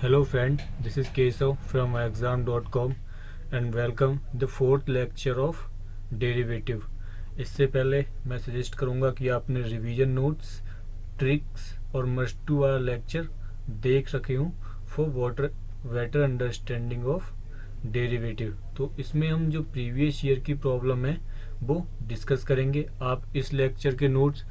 Hello friend, this is Kesav from exam.com and welcome the fourth lecture of derivative. इससे पहले मैं suggest करूँगा कि आपने रिवीजन नोट्स, ट्रिक्स और मस्ट टू वाला लेक्चर देख रखे हूँ for better understanding of derivative. तो इसमें हम जो प्रीवियस ईयर की प्रॉब्लम है वो डिस्कस करेंगे। आप इस लेक्चर के नोट्स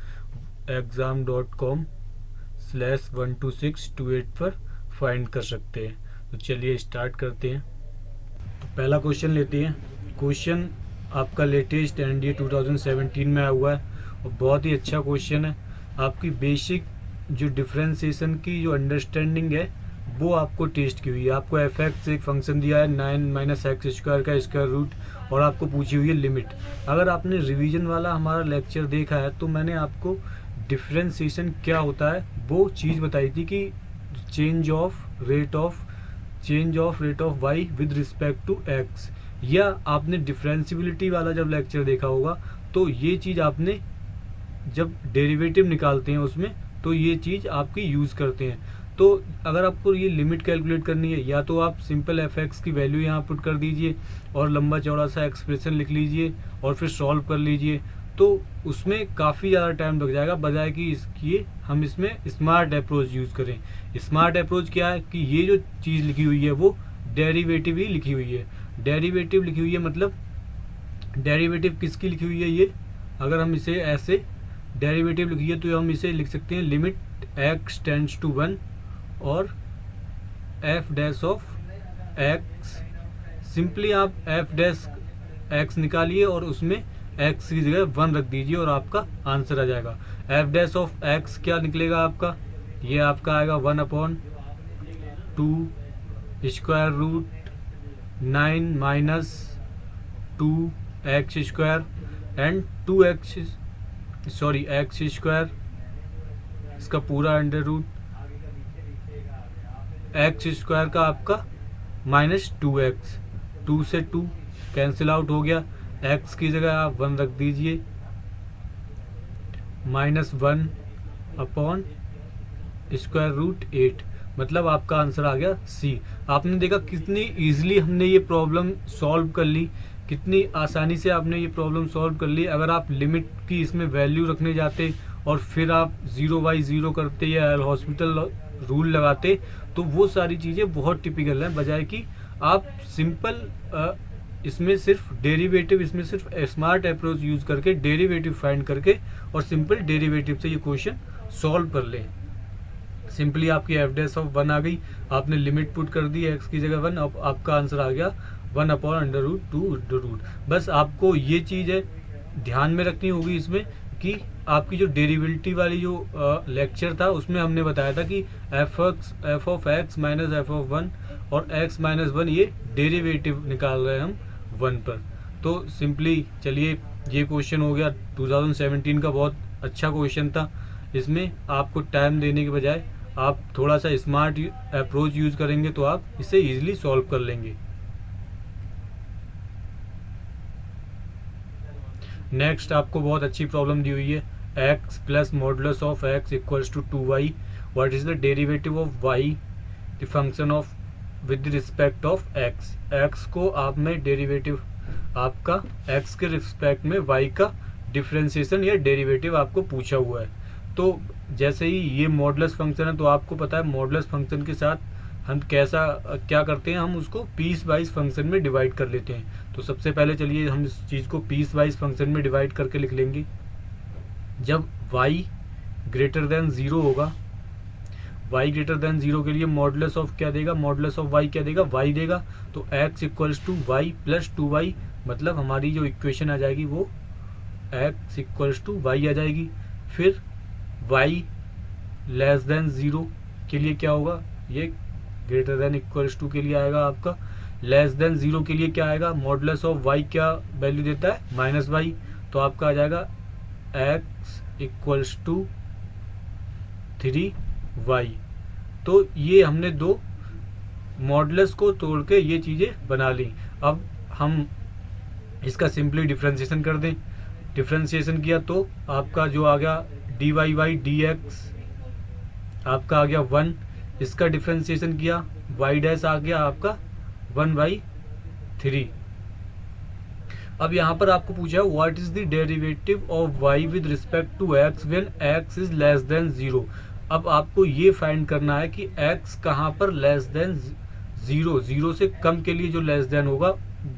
exam.com/12628 पर फाइंड कर सकते हैं। तो चलिए स्टार्ट करते हैं। तो पहला क्वेश्चन लेते हैं। क्वेश्चन आपका लेटेस्ट एनडीए 2017 में आया हुआ है और बहुत ही अच्छा क्वेश्चन है। आपकी बेसिक जो डिफरेंशिएशन की जो अंडरस्टैंडिंग है वो आपको टेस्ट की हुई है। आपको एफ एक्स एक फंक्शन दिया है 9-x² का स्क्वायर रूट और आपको पूछी हुई है लिमिट। अगर आपने रिवीजन वाला हमारा लेक्चर देखा है तो मैंने आपको डिफरेंशिएशन क्या होता है वो चीज़ बताई थी कि change of rate of Y with respect to X. या आपने डिफरेंशिबिलिटी वाला जब लेक्चर देखा होगा तो ये चीज़ आपने जब डेरिवेटिव निकालते हैं उसमें तो ये चीज़ आपकी यूज़ करते हैं। तो अगर आपको ये लिमिट कैलकुलेट करनी है या तो आप सिंपल एफ एक्स की वैल्यू यहाँ पुट कर दीजिए और लंबा चौड़ा सा एक्सप्रेशन लिख लीजिए और फिर सॉल्व कर लीजिए, तो उसमें काफ़ी ज़्यादा टाइम लग जाएगा। बजाय कि इसकी हम इसमें स्मार्ट अप्रोच यूज़ करें। स्मार्ट अप्रोच क्या है कि ये जो चीज़ लिखी हुई है वो डेरिवेटिव ही लिखी हुई है। डेरिवेटिव लिखी हुई है मतलब डेरिवेटिव किसकी लिखी हुई है ये, अगर हम इसे ऐसे डेरिवेटिव लिखी है तो हम इसे लिख सकते हैं लिमिट x टेंड्स टू 1 और f dash of x। Simply आप f डैश x निकालिए और उसमें x की जगह 1 रख दीजिए और आपका आंसर आ जाएगा। f डैश ऑफ x क्या निकलेगा आपका, ये आपका आएगा 1/2 square root 9 minus 2x² and x square इसका पूरा अंडर रूट x स्क्वायर का आपका -2x, 2 से 2 कैंसिल आउट हो गया। x की जगह आप 1 रख दीजिए -1/√8, मतलब आपका आंसर आ गया C। आपने देखा कितनी इजीली हमने ये प्रॉब्लम सॉल्व कर ली, कितनी आसानी से आपने ये प्रॉब्लम सॉल्व कर ली। अगर आप लिमिट की इसमें वैल्यू रखने जाते और फिर आप 0/0 करते या एल हॉस्पिटल रूल लगाते तो वो सारी चीज़ें बहुत टिपिकल हैं। बजाय कि आप सिंपल इसमें सिर्फ डेरिवेटिव, इसमें सिर्फ स्मार्ट अप्रोच यूज़ करके डेरिवेटिव फाइंड करके और सिंपल डेरिवेटिव से ये क्वेश्चन सॉल्व कर लें। सिंपली आपकी एफ डैश ऑफ 1 आ गई, आपने लिमिट पुट कर दी x की जगह 1, अब आपका आंसर आ गया 1/√2। बस आपको ये चीज़ है ध्यान में रखनी होगी इसमें कि आपकी जो डेरिवेटिव वाली जो लेक्चर था उसमें हमने बताया था कि F of x minus F of 1 और x माइनस 1 ये डेरिवेटिव निकाल रहे हैं हम 1 पर। तो सिंपली चलिए ये क्वेश्चन हो गया 2017 का, बहुत अच्छा क्वेश्चन था। इसमें आपको टाइम देने के बजाय आप थोड़ा सा स्मार्ट अप्रोच यूज़ करेंगे तो आप इसे ईजिली सॉल्व कर लेंगे। नेक्स्ट आपको बहुत अच्छी प्रॉब्लम दी हुई है x plus modulus of x equals to 2y। What is the derivative of y the function of with respect of x। x को आप में डेरिवेटिव आपका x के रिस्पेक्ट में y का डिफरेंशिएशन या डेरिवेटिव आपको पूछा हुआ है। तो जैसे ही ये मॉडुलस फंक्शन है तो आपको पता है मॉडुलस फंक्शन के साथ हम क्या करते हैं, हम उसको पीस वाइज फंक्शन में डिवाइड कर लेते हैं। तो सबसे पहले चलिए हम इस चीज़ को पीस वाइज फंक्शन में डिवाइड करके लिख लेंगे। जब y ग्रेटर देन 0 होगा, y ग्रेटर देन 0 के लिए मॉडुलस ऑफ क्या देगा, मॉडुलस ऑफ y क्या देगा, y देगा। तो x equals to y plus 2y, मतलब हमारी जो इक्वेशन आ जाएगी वो x इक्वल्स टू y आ जाएगी। फिर y लेस देन 0 के लिए क्या होगा, ये ग्रेटर देन इक्वल्स टू के लिए आएगा आपका। लेस देन 0 के लिए क्या आएगा, मॉडुलस ऑफ y क्या वैल्यू देता है, -y। तो आपका आ जाएगा x इक्वल्स टू 3y। तो ये हमने दो मॉडुलस को तोड़ के ये चीज़ें बना ली। अब हम इसका सिंपली डिफरेंशिएशन कर दें। डिफरेंशिएशन किया तो आपका जो आ गया dy/dx आपका आ गया 1 इसका डिफ्रेंसिएशन किया, वाई डैश आ गया आपका 1/3। अब यहाँ पर आपको पूछा है what is the derivative of y with respect to x when x is less than 0। अब आपको ये फाइंड करना है कि x कहाँ पर लेस देन 0, 0 से कम के लिए जो लेस देन होगा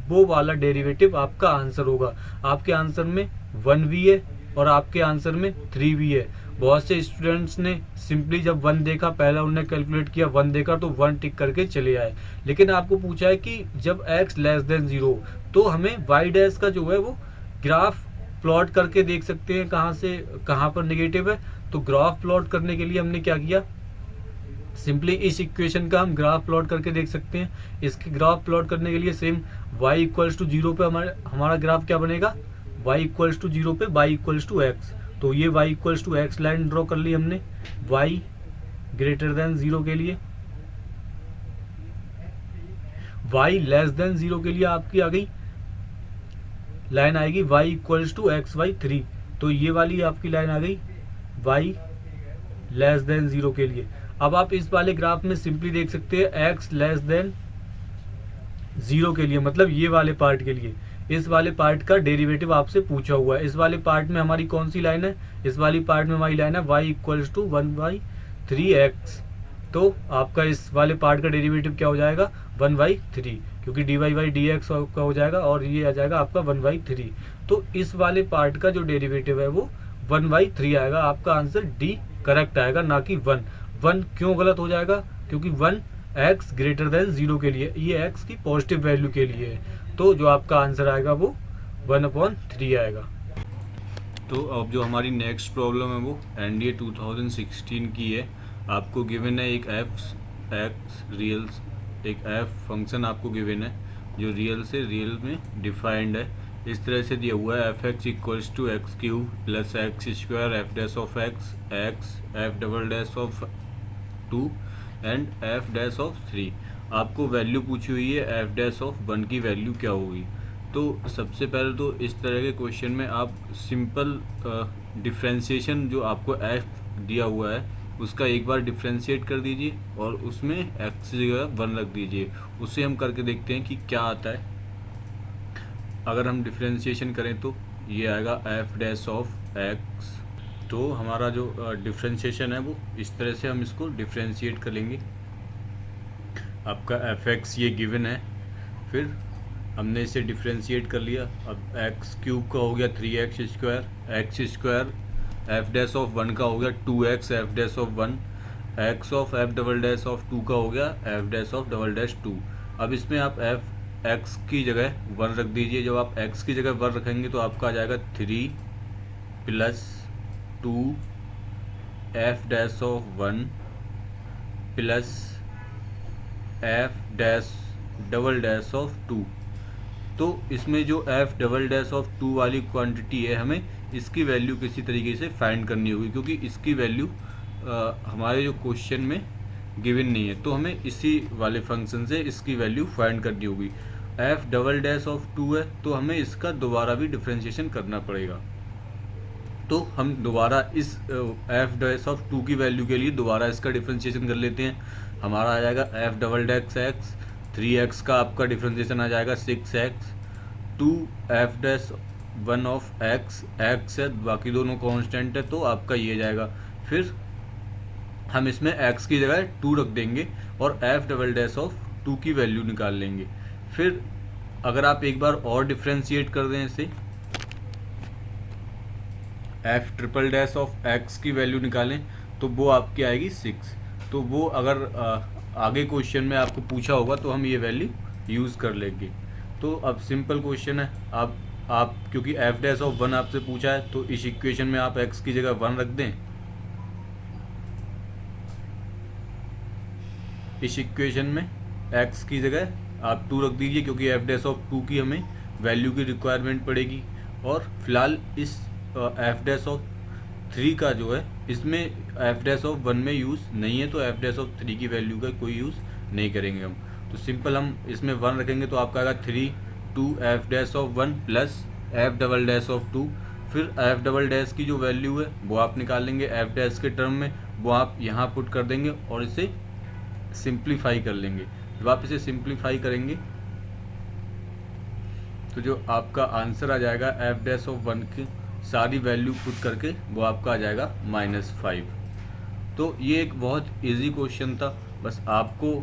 वो वाला डेरिवेटिव आपका आंसर होगा। आपके आंसर में 1 भी है और आपके आंसर में 3 भी है। बहुत से स्टूडेंट्स ने सिंपली जब 1 देखा, पहला उन्होंने कैलकुलेट किया, 1 देखा तो 1 टिक करके चले आए। लेकिन आपको पूछा है कि जब x लेस देन 0 तो हमें y डैश का जो है वो ग्राफ प्लॉट करके देख सकते हैं कहाँ से कहाँ पर नेगेटिव है। तो ग्राफ प्लॉट करने के लिए हमने क्या किया, सिंपली इस इक्वेशन का हम ग्राफ प्लॉट करके देख सकते हैं। इसके ग्राफ प्लॉट करने के लिए सेम y इक्वल्स टू 0 पे हमारा ग्राफ क्या बनेगा, y इक्वल्स टू 0 पे y इक्वल्स टू x। तो ये y equals to x line draw कर ली हमने y ग्रेटर देन 0 के लिए। y लेस देन 0 के लिए आपकी आ गई लाइन आएगी y इक्वल्स टू x/3। तो ये वाली आपकी लाइन आ गई y लेस देन 0 के लिए। अब आप इस वाले ग्राफ में सिंपली देख सकते हैं x लेस देन 0 के लिए, मतलब ये वाले पार्ट के लिए इस वाले पार्ट का डेरिवेटिव आपसे पूछा हुआ है। इस वाले पार्ट में हमारी कौन सी लाइन है, इस वाली पार्ट में हमारी लाइन है y इक्वल्स टू 1/3x। तो आपका इस वाले पार्ट का डेरिवेटिव क्या हो जाएगा 1/3, क्योंकि dy/dx का हो जाएगा और ये आ जाएगा आपका 1/3। तो इस वाले पार्ट का जो डेरिवेटिव है वो 1/3 आएगा। आपका आंसर डी करेक्ट आएगा, ना कि 1। 1 क्यों गलत हो जाएगा, क्योंकि 1 x ग्रेटर देन 0 के लिए, ये x की पॉजिटिव वैल्यू के लिए है। तो जो आपका आंसर आएगा वो 1/3 आएगा। तो अब जो हमारी नेक्स्ट प्रॉब्लम है वो एनडीए 2016 की है। आपको गिवन है एक एक f फंक्शन आपको गिवन है जो रियल से रियल में डिफाइंड है। इस तरह से दिया हुआ है f(x) equals to x³ plus x² f dash of x f double dash of 2 and f dash of 3। आपको वैल्यू पूछी हुई है f डैश ऑफ 1 की वैल्यू क्या होगी। तो सबसे पहले तो इस तरह के क्वेश्चन में आप सिंपल डिफ्रेंशिएशन जो आपको f दिया हुआ है उसका एक बार डिफ्रेंशिएट कर दीजिए और उसमें x की जगह 1 रख दीजिए। उससे हम करके देखते हैं कि क्या आता है। अगर हम डिफ्रेंशिएशन करें तो ये आएगा f डैश ऑफ x। तो हमारा जो डिफ्रेंशिएशन है वो इस तरह से हम इसको डिफ्रेंशिएट कर लेंगे। आपका f(x) ये गिवन है, फिर हमने इसे डिफ्रेंशिएट कर लिया। अब x³ का हो गया 3x², x² f dash of 1 का हो गया 2x f dash of 1, x of f double dash of 2 का हो गया f dash of double dash 2। अब इसमें आप x की जगह 1 रख दीजिए। जब आप x की जगह 1 रखेंगे तो आपका आ जाएगा 3 plus 2 f dash of 1 plus f dash double dash of 2। तो इसमें जो f डबल डैश ऑफ 2 वाली क्वांटिटी है हमें इसकी वैल्यू किसी तरीके से फाइंड करनी होगी, क्योंकि इसकी वैल्यू हमारे जो क्वेश्चन में गिवन नहीं है। तो हमें इसी वाले फंक्शन से इसकी वैल्यू फाइंड करनी होगी। f डबल डैश ऑफ 2 है तो हमें इसका दोबारा भी डिफ्रेंशिएशन करना पड़ेगा। तो हम दोबारा इस f डैश ऑफ 2 की वैल्यू के लिए दोबारा इसका डिफ्रेंशिएशन कर लेते हैं। हमारा आ जाएगा f double dash x, 3x का आपका डिफ्रेंशिएशन आ जाएगा 6x, 2 f dash 1 of x है, बाकी दोनों कांस्टेंट है तो आपका ये जाएगा। फिर हम इसमें x की जगह 2 रख देंगे और f डबल डैश ऑफ 2 की वैल्यू निकाल लेंगे। फिर अगर आप एक बार और डिफ्रेंशिएट कर दें इसे, f triple dash of x की वैल्यू निकालें तो वो आपकी आएगी 6। तो वो अगर आगे क्वेश्चन में आपको पूछा होगा तो हम ये वैल्यू यूज़ कर लेंगे। तो अब सिंपल क्वेश्चन है, आप क्योंकि f डैश ऑफ 1 आपसे पूछा है तो इस इक्वेशन में आप x की जगह 1 रख दें। इस इक्वेशन में x की जगह आप 2 रख दीजिए, क्योंकि f डैश ऑफ 2 की हमें वैल्यू की रिक्वायरमेंट पड़ेगी। और फिलहाल इस f डैश ऑफ 3 का जो है इसमें f डैश ऑफ 1 में यूज़ नहीं है, तो f डैश ऑफ 3 की वैल्यू का कोई यूज़ नहीं करेंगे हम। तो सिंपल हम इसमें 1 रखेंगे तो आपका आएगा 3 2 f dash of 1 plus f double dash of 2। फिर f डबल डैश की जो वैल्यू है वो आप निकाल लेंगे f डैश के टर्म में, वो आप यहाँ पुट कर देंगे और इसे सिंप्लीफाई कर लेंगे। जब आप इसे सिंप्लीफाई करेंगे तो जो आपका आंसर आ जाएगा एफ डैश ऑफ 1 की सारी वैल्यू पुट करके वो आपका आ जाएगा -5। तो ये एक बहुत इजी क्वेश्चन था। बस आपको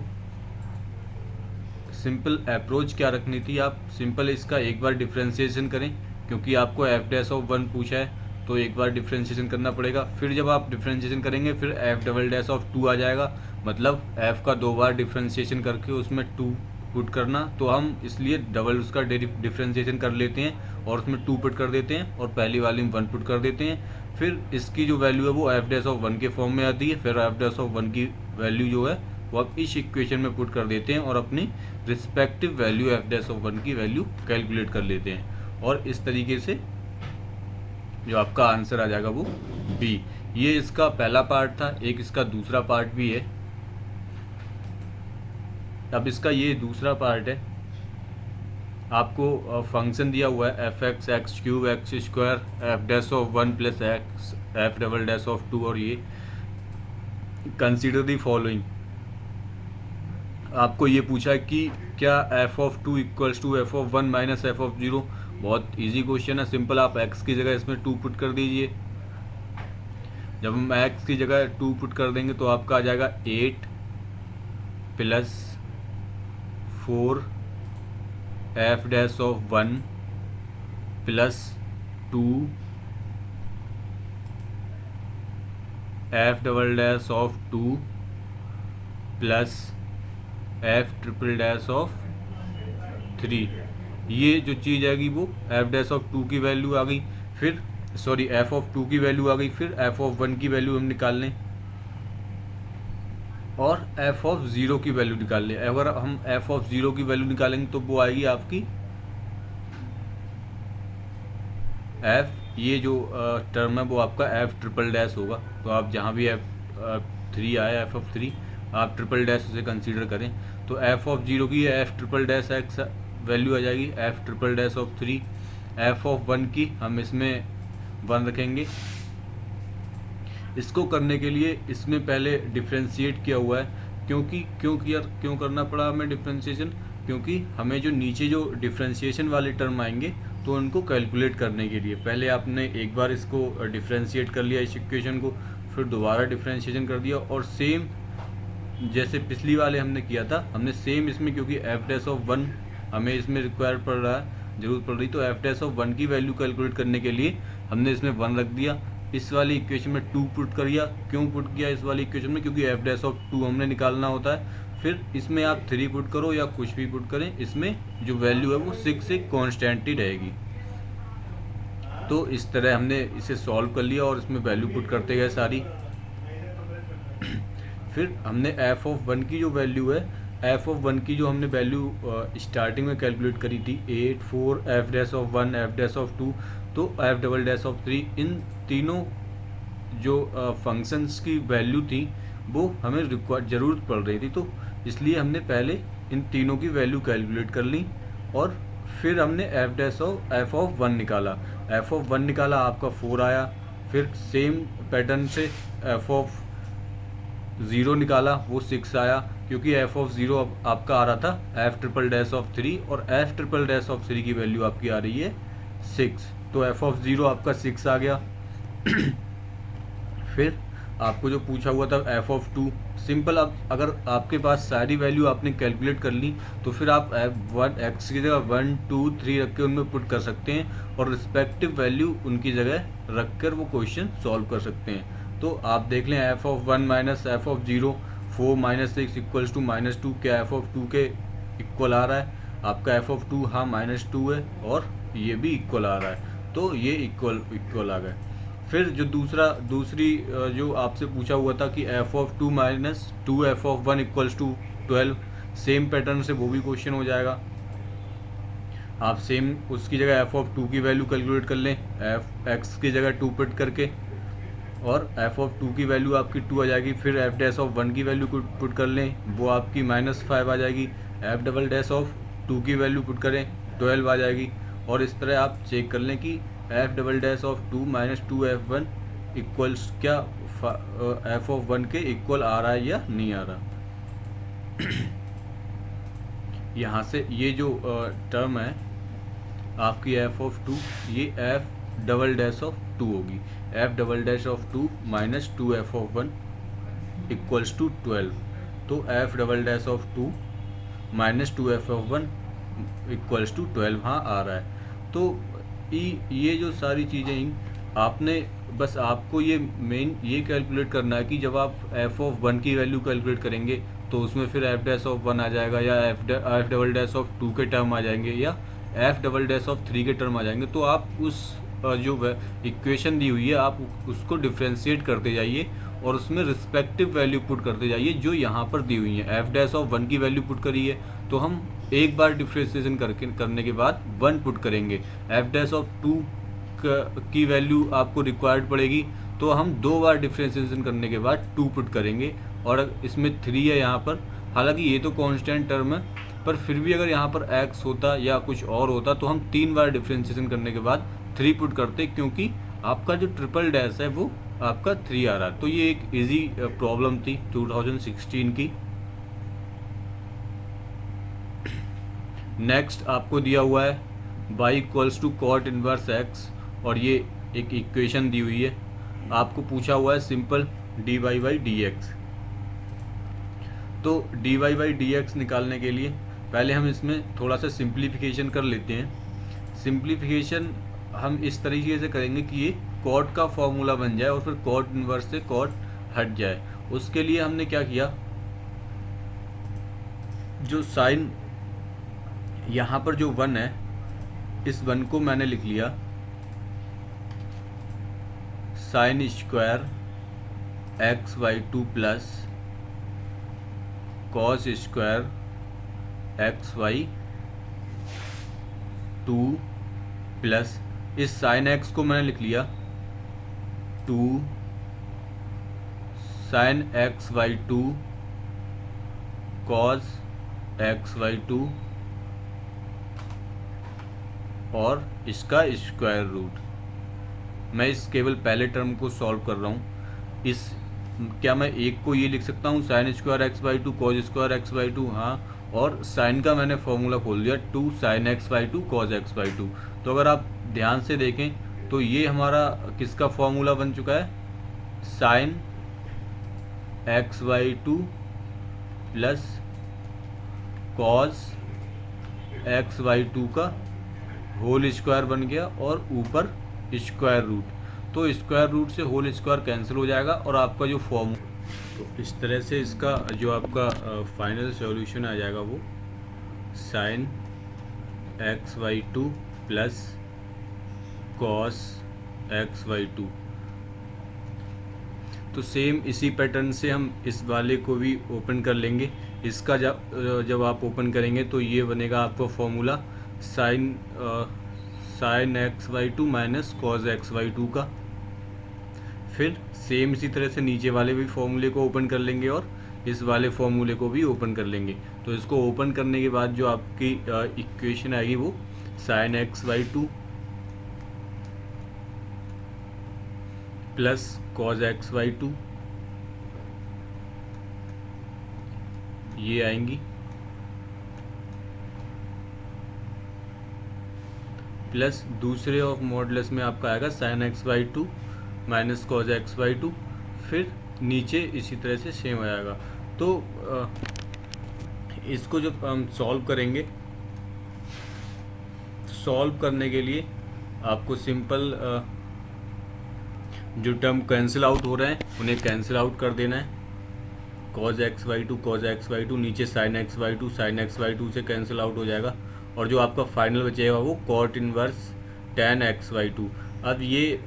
सिंपल अप्रोच क्या रखनी थी, आप सिंपल इसका एक बार डिफ्रेंशिएशन करें, क्योंकि आपको एफ डैश ऑफ 1 पूछा है तो एक बार डिफ्रेंशिएशन करना पड़ेगा। फिर जब आप डिफ्रेंशिएशन करेंगे फिर एफ डबल डैश ऑफ 2 आ जाएगा, मतलब एफ का 2 बार डिफ्रेंशिएशन करके उसमें 2 पुट करना। तो हम इसलिए डबल उसका डिफ्रेंशिएशन कर लेते हैं और उसमें 2 पुट कर देते हैं और पहली वाली में 1 पुट कर देते हैं। फिर इसकी जो वैल्यू है वो एफ डैश ऑफ 1 के फॉर्म में आती है। फिर एफ डैश ऑफ 1 की वैल्यू जो है वो आप इस इक्वेशन में पुट कर देते हैं और अपनी respective value F dash of 1 की वैल्यू कैलकुलेट कर लेते हैं। और इस तरीके से जो आपका आंसर आ जाएगा वो बी। ये इसका पहला पार्ट था। एक इसका दूसरा पार्ट भी है। अब इसका ये दूसरा पार्ट है, आपको फंक्शन दिया हुआ है F x x cube x square F dash of 1 plus x F double dash of 2, और ये कंसीडर दी फॉलोइंग। आपको ये पूछा है कि क्या F of 2 equals to F of 1 minus F of 0। बहुत इजी क्वेश्चन है, सिंपल। आप x की जगह इसमें 2 पुट कर दीजिए। जब हम x की जगह 2 पुट कर देंगे तो आपका आ जाएगा 8 plus 4 F dash of 1 plus 2 F double dash of 2 plus F triple dash of 3। ये जो चीज़ आएगी वो एफ डैश ऑफ 2 की वैल्यू आ गई, फिर सॉरी एफ ऑफ 2 की वैल्यू आ गई, फिर एफ ऑफ 1 की वैल्यू हम निकाल लें और एफ ऑफ 0 की वैल्यू निकाल लें। अगर हम एफ ऑफ 0 की वैल्यू निकालेंगे तो वो आएगी आपकी एफ, ये जो टर्म है वो आपका एफ ट्रिपल डैश होगा। तो आप जहाँ भी एफ 3 आया एफ ऑफ 3 आप ट्रिपल डैश उसे कंसीडर करें। तो एफ ऑफ 0 की F triple dash x value आ जाएगी F triple dash of 3। F of 1 की हम इसमें 1 रखेंगे। इसको करने के लिए इसमें पहले डिफ्रेंशिएट किया हुआ है। क्यों करना पड़ा हमें डिफ्रेंशिएशन, क्योंकि हमें जो नीचे जो डिफ्रेंशिएशन वाले टर्म आएंगे तो उनको कैलकुलेट करने के लिए पहले आपने एक बार इसको डिफ्रेंशिएट कर लिया इस इक्वेशन को, फिर दोबारा डिफ्रेंशिएशन कर दिया और सेम जैसे पिछली वाले हमने किया था हमने सेम इसमें, क्योंकि एफ डैश ऑफ 1 हमें इसमें रिक्वायर पड़ रहा है, जरूरत पड़ रही, तो एफ डैश ऑफ 1 की वैल्यू कैलकुलेट करने के लिए हमने इसमें 1 रख दिया। इस वाली इक्वेशन में 2 पुट कर दिया। क्यों पुट किया इस वाली इक्वेशन में, क्योंकि एफ डैश ऑफ 2 हमने निकालना होता है। फिर इसमें आप 3 पुट करो या कुछ भी पुट करें, इसमें जो वैल्यू है वो 6 से कॉन्स्टेंट ही रहेगी। तो इस तरह हमने इसे सॉल्व कर लिया और इसमें वैल्यू पुट करते गए सारी। फिर हमने एफ ऑफ 1 की जो वैल्यू है, एफ ऑफ 1 की जो हमने वैल्यू स्टार्टिंग में कैलकुलेट करी थी 8 4 F dash of 1 F dash of 2 तो एफ डबल डैश ऑफ 3, इन तीनों जो फंक्शंस की वैल्यू थी वो हमें ज़रूरत पड़ रही थी। तो इसलिए हमने पहले इन तीनों की वैल्यू कैलकुलेट कर ली और फिर हमने एफ ऑफ 1 निकाला। एफ ऑफ 1 निकाला, आपका 4 आया। फिर सेम पैटर्न से एफ ऑफ 0 निकाला, वो 6 आया, क्योंकि एफ ऑफ 0 आपका आ रहा था एफ ट्रिपल डैश ऑफ 3 और एफ ट्रिपल डैश ऑफ 3 की वैल्यू आपकी आ रही है 6। तो एफ ऑफ 0 आपका 6 आ गया। फिर आपको जो पूछा हुआ था एफ ऑफ 2, सिंपल। अब अगर आपके पास सारी वैल्यू आपने कैलकुलेट कर ली तो फिर आप एक्स की जगह 1 2 3 रख के उनमें पुट कर सकते हैं और रिस्पेक्टिव वैल्यू उनकी जगह रख कर वो क्वेश्चन सॉल्व कर सकते हैं। तो आप देख लें F of 1 minus F of 0 4 minus 6 equals to -2। क्या एफ ऑफ 2 के इक्वल आ रहा है? आपका एफ ऑफ 2 हाँ -2 है और ये भी इक्वल आ रहा है, तो ये इक्वल आ गए। फिर जो दूसरी जो आपसे पूछा हुआ था कि F of 2 minus 2 F of 1 equals to 12, same pattern से वो भी क्वेश्चन हो जाएगा। आप सेम उसकी जगह एफ ऑफ 2 की वैल्यू कैलकुलेट कर लें एफ एक्स की जगह 2 पुट करके और एफ ऑफ 2 की वैल्यू आपकी 2 आ जाएगी। फिर एफ डैश ऑफ 1 की वैल्यू पुट कर लें, वो आपकी -5 आ जाएगी। एफ डबल डैश ऑफ 2 की वैल्यू पुट करें 12 आ जाएगी। और इस तरह आप चेक कर लें कि F double dash of 2 minus 2 F 1 equals क्या एफ ऑफ 1 के इक्वल आ रहा है या नहीं आ रहा। यहाँ से ये जो टर्म है आपकी एफ ऑफ टू, ये F double dash of two होगी। F double dash of two minus two F of one equals to 12। तो F double dash of two minus two F of one equals to 12 हाँ आ रहा है। तो ये जो सारी चीज़ें आपने बस आपको ये मेन ये कैलकुलेट करना है कि जब आप एफ ऑफ वन की वैल्यू कैलकुलेट करेंगे तो उसमें फिर एफ डैश ऑफ वन आ जाएगा, या F double dash of two के टर्म आ जाएंगे, या F double dash of three के टर्म आ जाएंगे। तो आप उस जो इक्वेशन दी हुई है आप उसको डिफ्रेंशिएट करते जाइए और उसमें रिस्पेक्टिव वैल्यू पुट करते जाइए जो यहाँ पर दी हुई है। एफ डैश ऑफ वन की वैल्यू पुट करी है तो हम एक बार डिफ्रेंशिएशन करने के बाद वन पुट करेंगे। एफ डैश ऑफ टू की वैल्यू आपको रिक्वायर्ड पड़ेगी तो हम दो बार डिफ्रेंशिएशन करने के बाद टू पुट करेंगे। और इसमें थ्री है यहाँ पर, हालांकि ये तो कांस्टेंट टर्म है पर फिर भी अगर यहाँ पर x होता या कुछ और होता तो हम तीन बार डिफ्रेंशिएशन करने के बाद थ्री पुट करते, क्योंकि आपका जो ट्रिपल डैश है वो आपका थ्री आ रहा। तो ये एक इजी प्रॉब्लम थी 2016 की। नेक्स्ट आपको दिया हुआ है y equals to cot inverse x और ये एक इक्वेशन दी हुई है। आपको पूछा हुआ है सिंपल dy बाई dx। तो dy बाई dx निकालने के लिए पहले हम इसमें थोड़ा सा सिंप्लीफिकेशन कर लेते हैं। सिंप्लीफिकेशन हम इस तरीके से करेंगे कि ये कॉट का फॉर्मूला बन जाए और फिर कॉट इनवर्स से कॉट हट जाए। उसके लिए हमने क्या किया, जो साइन यहाँ पर जो वन है इस वन को मैंने लिख लिया sine square X by two plus cos square X Y two plus इस साइन एक्स को मैंने लिख लिया two sine x Y two cos x Y two और इसका स्क्वायर रूट। मैं इस केवल पहले टर्म को सॉल्व कर रहा हूँ। इस क्या मैं एक को ये लिख सकता हूँ sine square X by two cos square X by two, हाँ, और साइन का मैंने फॉर्मूला खोल दिया two sine x by two cos x by two. तो अगर आप ध्यान से देखें तो ये हमारा किसका फॉर्मूला बन चुका है, sine x by two plus cos x by to का होल स्क्वायर बन गया और ऊपर स्क्वायर रूट। तो स्क्वायर रूट से होल स्क्वायर कैंसिल हो जाएगा और आपका जो फॉर्म, तो इस तरह से इसका जो आपका फाइनल सॉल्यूशन आ जाएगा वो sine x Y two plus cos x Y two. तो सेम इसी पैटर्न से हम इस वाले को भी ओपन कर लेंगे। इसका जब आप ओपन करेंगे तो ये बनेगा आपका formula sine x Y two minus cos x Y two का। फिर सेम इसी तरह से नीचे वाले भी फॉर्मूले को ओपन कर लेंगे और इस वाले फॉर्मूले को भी ओपन कर लेंगे। तो इसको ओपन करने के बाद जो आपकी इक्वेशन आएगी वो sine x Y two plus cos x Y two ये आएंगी, प्लस दूसरे ऑफ मॉडुलस में आपका आएगा sine x by two minus cos x by two. फिर नीचे इसी तरह से सेम हो जाएगा। तो इसको जब हम सॉल्व करेंगे, सॉल्व करने के लिए आपको सिंपल जो टर्म कैंसिल आउट हो रहे हैं उन्हें कैंसिल आउट कर देना है। Cos x by two cos x by two, नीचे साइन एक्स बाई टू से कैंसिल आउट हो जाएगा और जो आपका फाइनल बचेगा वो cot inverse tan x by two. अब ये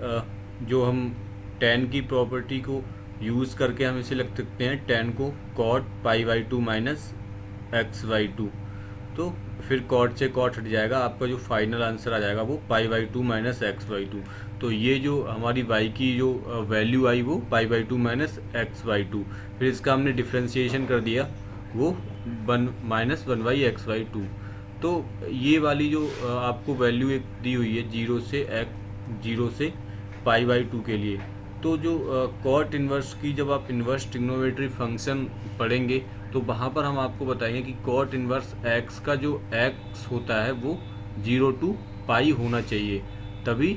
जो हम टेन की प्रॉपर्टी को यूज़ करके हम इसे लिख सकते हैं टेन को cot pi by two minus x by two. तो फिर कॉट से कॉट हट जाएगा, आपका जो फाइनल आंसर आ जाएगा वो पाई by two minus x by two. तो ये जो हमारी y की जो वैल्यू आई वो पाई by two minus x by two. फिर इसका हमने डिफ्रेंशिएशन कर दिया वो minus one by x by two. तो ये वाली जो आपको वैल्यू एक दी हुई है जीरो से पाई बाई टू के लिए, तो जो कॉट इन्वर्स की जब आप इन्वर्स ट्रिग्नोमेट्री फंक्शन पढ़ेंगे तो वहाँ पर हम आपको बताएंगे कि कॉट इनवर्स एक्स का जो एक्स होता है वो 0 to पाई होना चाहिए, तभी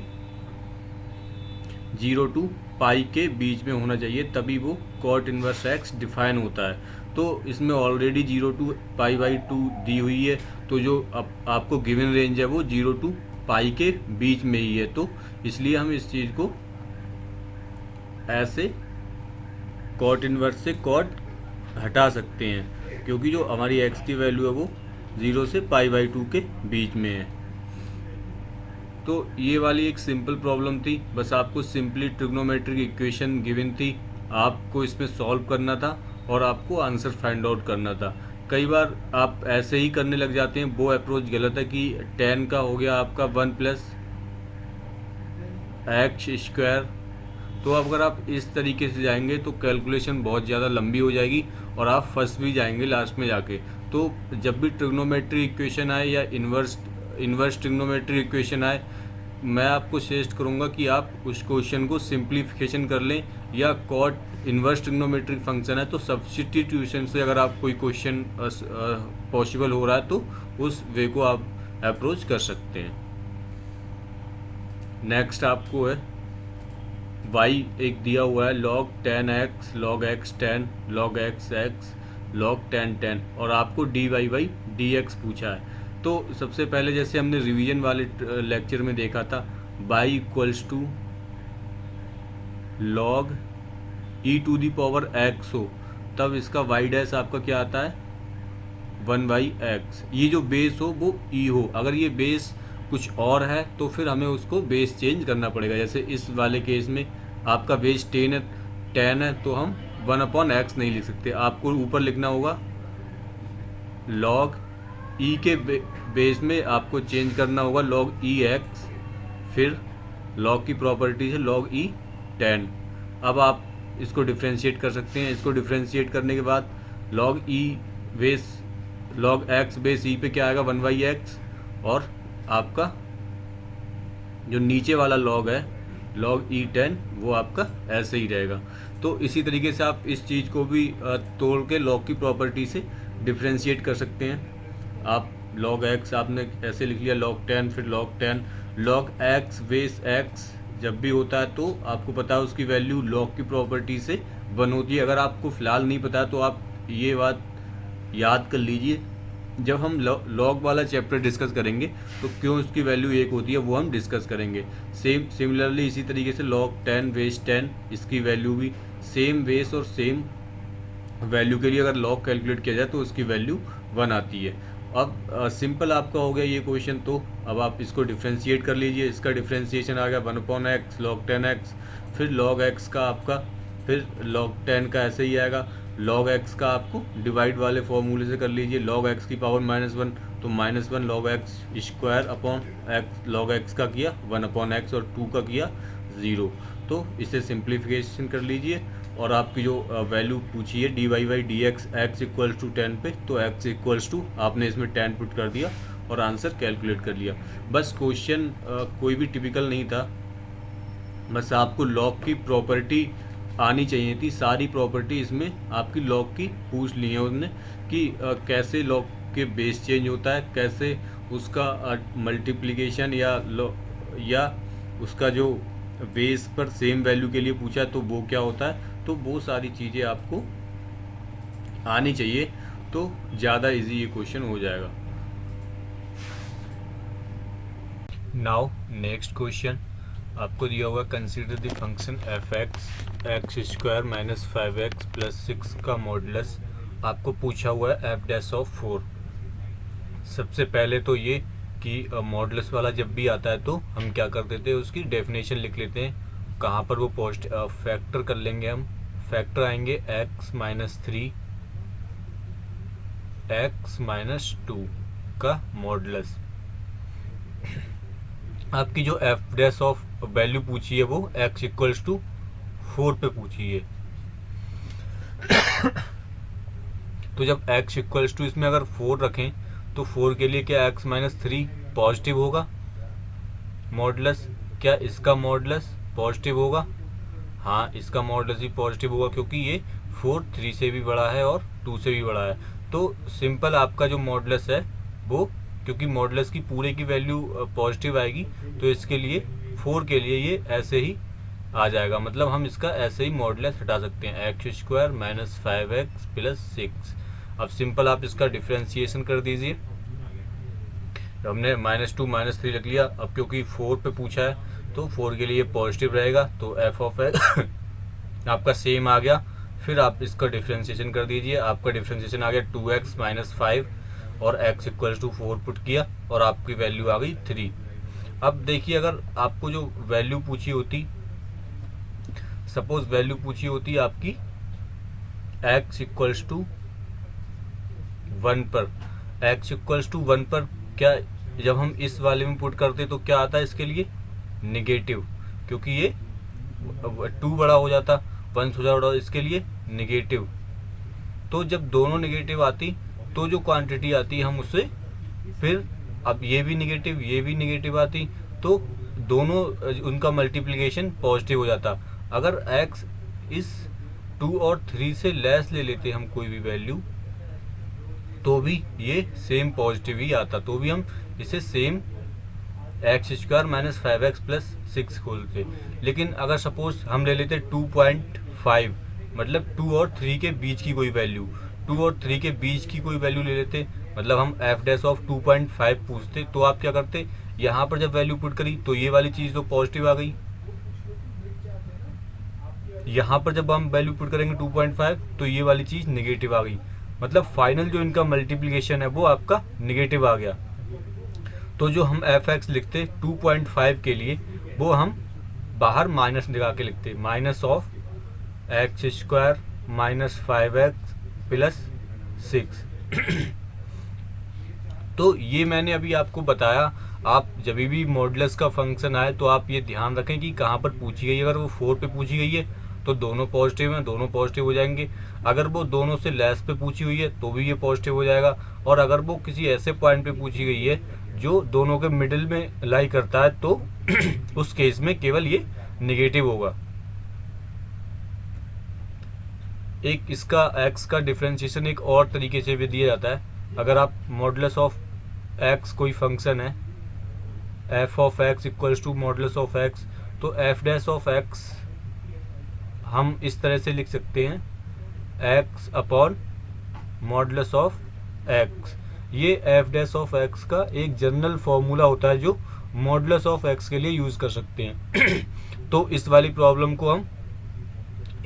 0 to पाई के बीच में होना चाहिए, तभी वो कॉट इनवर्स एक्स डिफाइन होता है। तो इसमें ऑलरेडी 0 to पाई/2 दी हुई है, तो जो आपको गिवन रेंज है वो 0 to पाई के बीच में ही है, तो इसलिए हम इस चीज़ को ऐसे कॉट इनवर्स से कॉट हटा सकते हैं, क्योंकि जो हमारी एक्स की वैल्यू है वो 0 से पाई/2 के बीच में है। तो ये वाली एक सिंपल प्रॉब्लम थी, बस आपको सिंपली ट्रिग्नोमेट्रिक इक्वेशन गिवन थी, आपको इसमें सॉल्व करना था और आपको आंसर फाइंड आउट करना था। कई बार आप ऐसे ही करने लग जाते हैं, वो अप्रोच गलत है कि tan का हो गया आपका 1 + x²। तो अगर आप इस तरीके से जाएंगे तो कैलकुलेशन बहुत ज़्यादा लंबी हो जाएगी और आप फंस भी जाएंगे लास्ट में जाके। तो जब भी ट्रिग्नोमेट्रिक इक्वेशन आए या इन्वर्स ट्रिग्नोमेट्रिक इक्वेशन आए, मैं आपको सजेस्ट करूंगा कि आप उस क्वेश्चन को सिंप्लीफिकेशन कर लें, या कॉट इन्वर्स ट्रिग्नोमेट्रिक फंक्शन है तो सब्स्टिट्यूशन से अगर आप कोई क्वेश्चन पॉसिबल हो रहा है तो उस वे को आप अप्रोच कर सकते हैं। नेक्स्ट आपको है y एक दिया हुआ है log 10x log x 10 log x x log 10 10 और आपको dy/dx पूछा है। तो सबसे पहले जैसे हमने रिवीजन वाले लेक्चर में देखा था, y = log e⁻x हो तब इसका y' आपका क्या आता है 1/x। ये जो बेस हो वो e हो, अगर ये बेस कुछ और है तो फिर हमें उसको बेस चेंज करना पड़ेगा। जैसे इस वाले केस में आपका बेस 10 है तो हम 1/x नहीं लिख सकते, आपको ऊपर लिखना होगा log e के बेस में आपको चेंज करना होगा log ex, फिर log की प्रॉपर्टी है log e 10। अब आप इसको डिफ्रेंशिएट कर सकते हैं। इसको डिफ्रेंशिएट करने के बाद log x बेस e पे क्या आएगा 1/x, और आपका जो नीचे वाला log है log e 10 वो आपका ऐसे ही रहेगा। तो इसी तरीके से आप इस चीज़ को भी तोड़ के log की प्रॉपर्टी से डिफ्रेंशिएट कर सकते हैं। आप log x आपने ऐसे लिख लिया log 10, फिर log 10 log x base x जब भी होता है तो आपको पता है उसकी वैल्यू log की प्रॉपर्टी से 1 होती है। अगर आपको फ़िलहाल नहीं पता है तो आप ये बात याद कर लीजिए, जब हम लॉग वाला चैप्टर डिस्कस करेंगे तो क्यों उसकी वैल्यू 1 होती है वो हम डिस्कस करेंगे। सिमिलरली इसी तरीके से log 10 बेस 10 इसकी वैल्यू भी सेम बेस और सेम वैल्यू के लिए अगर log कैलकुलेट किया जाए तो उसकी वैल्यू 1 आती है। अब सिंपल आपका हो गया ये क्वेश्चन, तो अब आप इसको डिफ्रेंशिएट कर लीजिए। इसका डिफ्रेंशिएशन आ गया 1/x log 10x, फिर log x का आपका, फिर log 10 का ऐसे ही आएगा। log x का आपको डिवाइड वाले फॉर्मूले से कर लीजिए, log x की पावर -1 तो -1 log x² log x का किया 1/x और 2 का किया 0। तो इसे सिंप्लीफिकेशन कर लीजिए और आपकी जो वैल्यू पूछी है dy/dx x = 10 पे, तो x आपने इसमें 10 पुट कर दिया और आंसर कैलकुलेट कर लिया। बस क्वेश्चन कोई भी टिपिकल नहीं था, बस आपको लॉग की प्रॉपर्टी आनी चाहिए थी। सारी प्रॉपर्टी इसमें आपकी लॉग की पूछ ली है उसने कि कैसे लॉग के बेस चेंज होता है, कैसे उसका मल्टीप्लिकेशन या उसका जो बेस पर सेम वैल्यू के लिए पूछा है तो वो क्या होता है, तो वो सारी चीज़ें आपको आनी चाहिए तो ज़्यादा इजी ये क्वेश्चन हो जाएगा। नाउ नेक्स्ट क्वेश्चन आपको दिया हुआ consider the function f(x) x² - 5x + 6 का मॉडुलस आपको पूछा हुआ है f'(4). सबसे पहले तो ये कि मॉडुलस वाला जब भी आता है तो हम क्या कर देते हैं, उसकी डेफिनेशन लिख लेते हैं। कहाँ पर वो फैक्टर कर लेंगे, हम फैक्टर आएंगे x - 3 x - 2 का मॉडुलस। आपकी जो f' वैल्यू पूछी है वो x = 4 पे पूछी है। तो जब x = इसमें अगर 4 रखें तो 4 के लिए क्या x - 3 पॉजिटिव होगा मॉडुलस? क्या इसका मॉडुलस पॉजिटिव होगा? हाँ, इसका मॉडुलस भी पॉजिटिव होगा क्योंकि ये 4 3 से भी बड़ा है और 2 से भी बड़ा है। तो सिंपल आपका जो मॉडुलस है वो, क्योंकि मॉडुलस की पूरे की वैल्यू पॉजिटिव आएगी, तो इसके लिए 4 के लिए ये ऐसे ही आ जाएगा। मतलब हम इसका ऐसे ही मॉडुलस हटा सकते हैं, x² माइनस 5x प्लस 6। अब सिंपल आप इसका डिफ्रेंसिएशन कर दीजिए। हमने -2 -3 रख लिया। अब क्योंकि 4 पे पूछा है तो 4 के लिए पॉजिटिव रहेगा, तो f ऑफ x आपका सेम आ गया। फिर आप इसका डिफ्रेंसिएशन कर दीजिए। आपका डिफ्रेंसिएशन आ गया 2x माइनस 5 और x इक्वल्स टू 4 पुट किया और आपकी वैल्यू आ गई 3। अब देखिए, अगर आपको जो वैल्यू पूछी होती, सपोज वैल्यू पूछी होती आपकी x इक्वल्स टू 1 पर, x इक्वल्स टू 1 पर क्या जब हम इस वाले में पुट करते तो क्या आता है इसके लिए? निगेटिव, क्योंकि ये 2 बड़ा हो जाता, 1 हो जाता, इसके लिए निगेटिव। तो जब दोनों निगेटिव आती तो जो क्वांटिटी आती हम उससे फिर, अब ये भी निगेटिव आती, तो दोनों उनका मल्टीप्लिकेशन पॉजिटिव हो जाता। अगर x इस 2 और 3 से लेस ले लेते हम कोई भी वैल्यू, तो भी ये सेम पॉजिटिव ही आता, तो भी हम इसे same x² minus 5x plus 6 खोलते। लेकिन अगर सपोज हम ले लेते 2.5, मतलब 2 और 3 के बीच की कोई वैल्यू, 2 और 3 के बीच की कोई वैल्यू ले लेते, मतलब हम f' ऑफ 2.5 पूछते, तो आप क्या करते, यहाँ पर जब वैल्यू पुट करी तो ये वाली चीज़ तो पॉजिटिव आ गई, यहाँ पर जब हम वैल्यू पुट करेंगे 2.5 तो ये वाली चीज़ नेगेटिव आ गई। मतलब फाइनल जो इनका मल्टीप्लिकेशन है वो आपका नेगेटिव आ गया। तो जो हम f(x) लिखते 2.5 के लिए, वो हम बाहर माइनस लगा के लिखते, minus of x² minus 5x plus 6। तो ये मैंने अभी आपको बताया। आप जब भी मॉडुलस का फंक्शन आए तो आप ये ध्यान रखें कि कहाँ पर पूछी गई है। अगर वो 4 पे पूछी गई है तो दोनों पॉजिटिव हैं, दोनों पॉजिटिव हो जाएंगे। अगर वो दोनों से लेस पे पूछी हुई है तो भी ये पॉजिटिव हो जाएगा। और अगर वो किसी ऐसे पॉइंट पे पूछी गई है जो दोनों के मिडिल में लाई करता है, तो उस केस में केवल ये नेगेटिव होगा। एक इसका x का डिफरेंशिएशन एक और तरीके से भी दिया जाता है। अगर आप मॉडुलस ऑफ x कोई फंक्शन है, f of x equals to modulus of x, तो f' ऑफ x हम इस तरह से लिख सकते हैं, x upon modulus of x। ये f' ऑफ x का एक जनरल फॉर्मूला होता है जो मॉडुलस ऑफ x के लिए यूज़ कर सकते हैं। तो इस वाली प्रॉब्लम को हम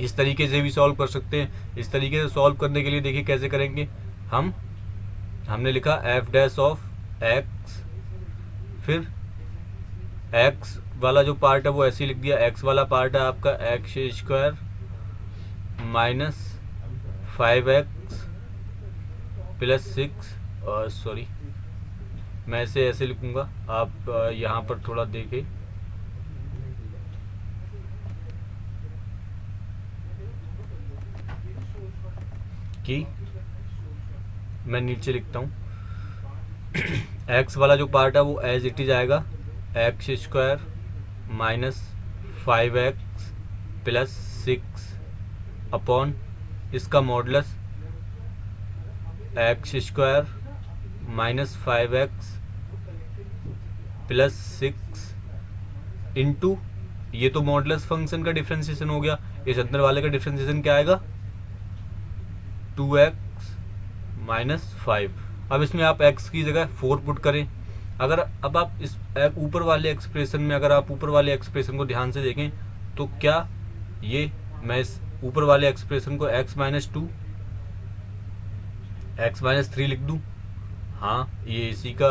इस तरीके से भी सॉल्व कर सकते हैं। इस तरीके से सॉल्व करने के लिए देखिए कैसे करेंगे। हमने लिखा f' ऑफ x, फिर x वाला जो पार्ट है वो ऐसे ही लिख दिया। x वाला पार्ट है आपका x² minus 5x plus 6, sorry मैं इसे ऐसे लिखूंगा, आप यहाँ पर थोड़ा देखें कि मैं नीचे लिखता हूँ। x वाला जो पार्ट है वो एज इट इज आएगा, x² minus 5x plus 6 upon इसका modulus x² minus 5x plus 6 into, ये तो मॉडुलस फंक्शन का डिफरेंशिएशन हो गया। इस अंदर वाले का डिफरेंशिएशन क्या आएगा, 2x माइनस 5। अब इसमें आप x की जगह 4 पुट करें। अगर अब आप इस ऊपर वाले एक्सप्रेशन में, अगर आप ऊपर वाले एक्सप्रेशन को ध्यान से देखें तो क्या ये, मैं इस ऊपर वाले एक्सप्रेशन को x माइनस 2 x माइनस 3 लिख दूं, हाँ ये इसी का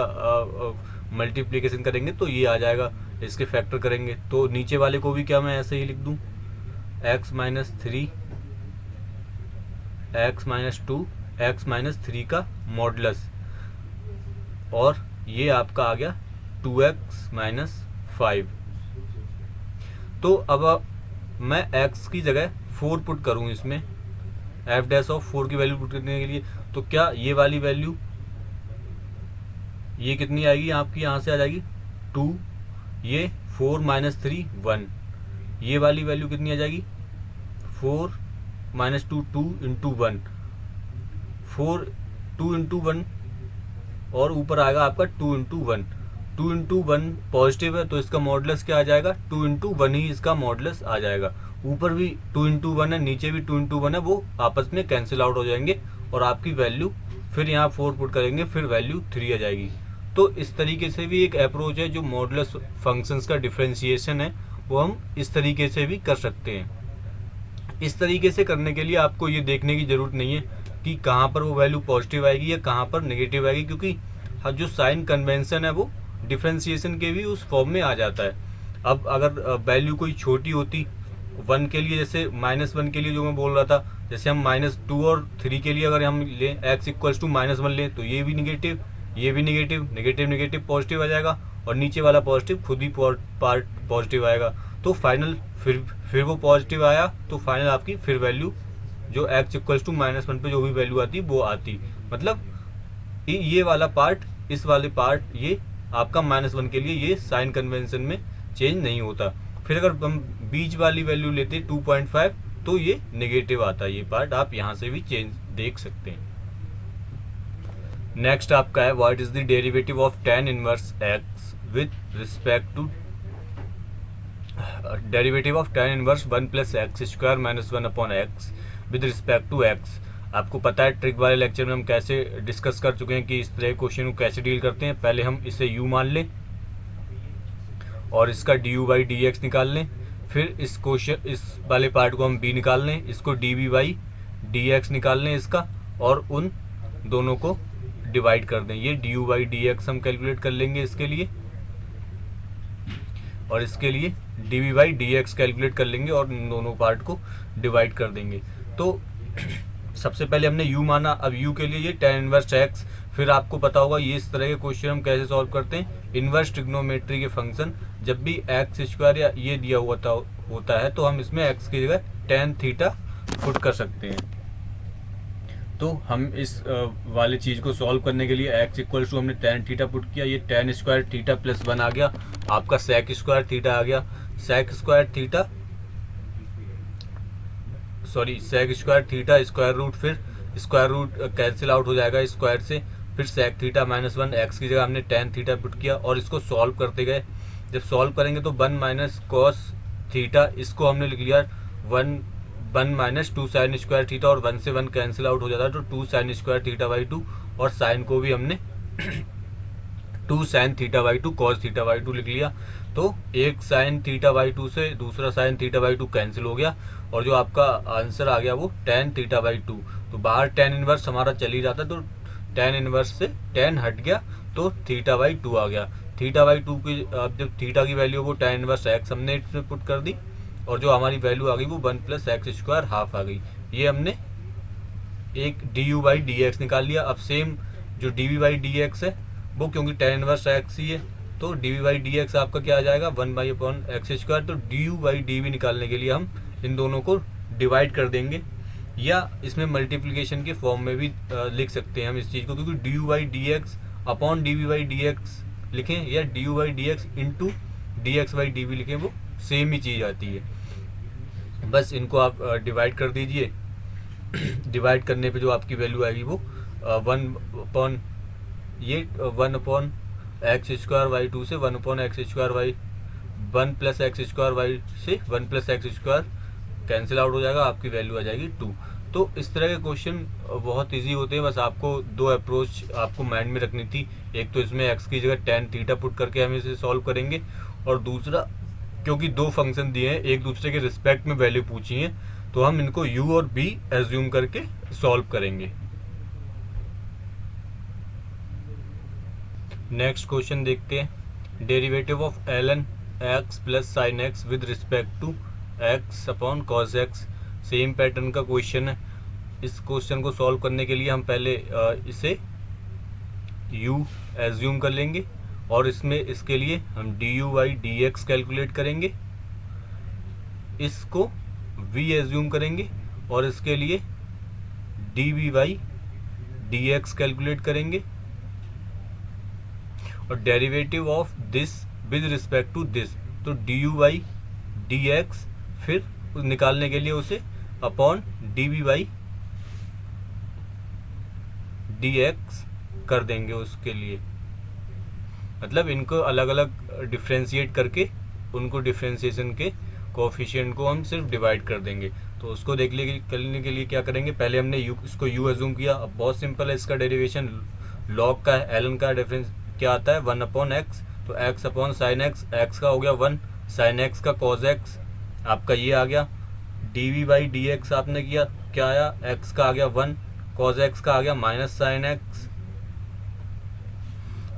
मल्टीप्लिकेशन करेंगे तो ये आ जाएगा। इसके फैक्टर करेंगे तो नीचे वाले को भी क्या मैं ऐसे ही लिख दूं, x minus 3 x minus 2 x minus 3 का मॉडुलस, और ये आपका आ गया 2x माइनस 5। तो अब मैं x की जगह 4 पुट करूँ इसमें, f' ऑफ 4 की वैल्यू पुट करने के लिए, तो क्या ये वाली वैल्यू ये कितनी आएगी आपकी, यहाँ से आ जाएगी 2, ये 4 माइनस 3 1, ये वाली वैल्यू कितनी आ जाएगी 4 माइनस टू, 2 इंटू 1, 4, 2 इंटू 1 और ऊपर आएगा आपका 2 इंटू 1। 2 इंटू 1 पॉजिटिव है तो इसका मॉडुलस क्या आ जाएगा, 2 इंटू 1 ही इसका मॉडुलस आ जाएगा। ऊपर भी 2 इंटू 1 है, नीचे भी 2 इंटू 1 है, वो आपस में कैंसिल आउट हो जाएंगे और आपकी वैल्यू फिर यहाँ 4 पुट करेंगे, फिर वैल्यू 3 आ जाएगी। तो इस तरीके से भी एक अप्रोच है, जो मॉडुलस फंक्शंस का डिफरेंशिएशन है वो हम इस तरीके से भी कर सकते हैं। इस तरीके से करने के लिए आपको ये देखने की ज़रूरत नहीं है कि कहाँ पर वो वैल्यू पॉजिटिव आएगी या कहाँ पर नेगेटिव आएगी, क्योंकि जो साइन कन्वेंशन है वो डिफरेंशिएशन के भी उस फॉर्म में आ जाता है। अब अगर वैल्यू कोई छोटी होती 1 के लिए, जैसे -1 के लिए जो मैं बोल रहा था, जैसे हम -2 और 3 के लिए अगर हम लें x इक्वल्स टू -1 लें तो ये भी निगेटिव, ये भी निगेटिव, नेगेटिव नेगेटिव पॉजिटिव आ जाएगा और नीचे वाला पॉजिटिव खुद ही पार्ट पॉजिटिव आएगा। तो फाइनल फिर वो पॉजिटिव आया तो फाइनल आपकी फिर वैल्यू जो x इक्वल्स टू -1 पे जो भी वैल्यू आती वो आती। मतलब ये वाला पार्ट, इस वाले पार्ट, ये आपका -1 के लिए ये साइन कन्वेंशन में चेंज नहीं होता। फिर अगर हम बीच वाली वैल्यू लेते 2.5 तो ये नेगेटिव आता है, ये पार्ट आप यहाँ से भी चेंज देख सकते हैं। नेक्स्ट आपका है what is the derivative of tan inverse x with respect to derivative of tan inverse 1 plus x square minus 1 upon x with respect to x. आपको पता है ट्रिक वाले लेक्चर में हम कैसे डिस्कस कर चुके हैं कि इस तरह क्वेश्चन को कैसे डील करते हैं। पहले हम इसे u मान लें और इसका du बाई डी एक्स निकाल लें, फिर इस क्वेश्चन इस वाले पार्ट को हम b निकाल लें, इसको dv बाई डी एक्स निकाल लें इसका, और उन दोनों को डिवाइड कर दें। ये du बाई डी एक्स हम कैलकुलेट कर लेंगे इसके लिए, और इसके लिए dv by d x calculate कर लेंगे और इन दोनों पार्ट को डिवाइड कर देंगे। तो सबसे पहले हमने u माना, अब u के लिए ये tan इनवर्स x। फिर आपको पता होगा ये इस तरह के क्वेश्चन हम कैसे सॉल्व करते हैं। इनवर्स ट्रिग्नोमेट्री के फंक्शन जब भी एक्स स्क्वायर या ये दिया हुआ होता है तो हम इसमें x की जगह tan थीटा पुट कर सकते हैं। तो हम इस वाले चीज़ को सॉल्व करने के लिए x इक्वल्स टू हमने tan थीटा पुट किया, ये tan स्क्वायर थीटा प्लस 1 आ गया, आपका sec स्क्वायर थीटा आ गया। sec square theta square root, फिर स्क्वायर रूट कैंसिल आउट हो जाएगा स्क्वायर से, फिर sec थीटा -1 x की जगह हमने tan थीटा पुट किया और इसको सॉल्व करते गए। जब सॉल्व करेंगे तो 1 माइनस कॉस थीटा, इसको हमने लिख लिया 1 माइनस 2 साइन स्क्वायर थीटा, और 1 से 1 कैंसिल आउट हो जाता है तो 2 साइन स्क्वायर थीटा बाई 2, और साइन को भी हमने 2 sine theta by 2 cos theta by 2 लिख लिया। तो एक साइन थीटा बाई 2 से दूसरा साइन थीटा बाई 2 कैंसिल हो गया और जो आपका आंसर आ गया वो tan थीटा बाई 2। तो बाहर tan इनवर्स हमारा चल ही जाता, तो tan इनवर्स से tan हट गया तो थीटा बाई 2 आ गया। थीटा बाई 2 की अब जब थीटा की वैल्यू वो tan इनवर्स x हमने इसमें पुट कर दी और जो हमारी वैल्यू आ गई वो 1 प्लस एक्स स्क्वायर हाफ आ गई। ये हमने एक du बाई डी एक्स निकाल लिया। अब सेम जो dv बाई डी एक्स है वो क्योंकि tan इनवर्स x ही है तो dv बाई डी एक्स आपका क्या आ जाएगा 1 बाई अपॉन एक्स स्क्वायर। तो du बाई dv निकालने के लिए हम इन दोनों को डिवाइड कर देंगे, या इसमें मल्टीप्लिकेशन के फॉर्म में भी लिख सकते हैं हम इस चीज़ को, क्योंकि du by d x upon dv by d x लिखें या du by d x into d x by d v लिखें, वो सेम ही चीज़ आती है। बस इनको आप डिवाइड कर दीजिए। डिवाइड करने पे जो आपकी वैल्यू आएगी वो 1 अपॉन एक्स स्क्वायर वाई 2 से 1 upon x square y 1 plus x square y से 1 plus x square cancel out हो जाएगा, आपकी वैल्यू आ जाएगी 2। तो इस तरह के क्वेश्चन बहुत इजी होते हैं। बस आपको दो अप्रोच आपको माइंड में रखनी थी, एक तो इसमें x की जगह tan थीटा पुट करके हम इसे सॉल्व करेंगे, और दूसरा क्योंकि दो फंक्शन दिए हैं एक दूसरे के रिस्पेक्ट में वैल्यू पूछी है तो हम इनको u और b एज्यूम करके सॉल्व करेंगे। नेक्स्ट क्वेश्चन देखते हैं। Derivative of ln x plus sine x with respect to x upon cos x। Same pattern का क्वेश्चन है। इस क्वेश्चन को सॉल्व करने के लिए हम पहले इसे u एज्यूम कर लेंगे और इसके लिए हम du by d x calculate करेंगे, इसको v एज्यूम करेंगे और इसके लिए dv by d x calculate करेंगे, और derivative of this with respect to this तो du बाई डी एक्स, फिर निकालने के लिए उसे upon d by d x कर देंगे उसके लिए, मतलब इनको अलग अलग डिफ्रेंशिएट करके उनको डिफ्रेंशिएशन के कोएफिशिएंट को हम सिर्फ डिवाइड कर देंगे। तो उसको करने के लिए क्या करेंगे, पहले हमने इसको यू अज्यूम किया। अब बहुत सिंपल है इसका डेरिवेशन, लॉग का है, एलन का डिफरेंस क्या आता है 1 अपॉन एक्स, तो x upon sine x, x का हो गया 1, साइन एक्स का कॉज एक्स आपका ये आ गया, d v by d x आपने किया क्या आया, एक्स का आ गया 1, कॉज एक्स का आ गया minus sine x,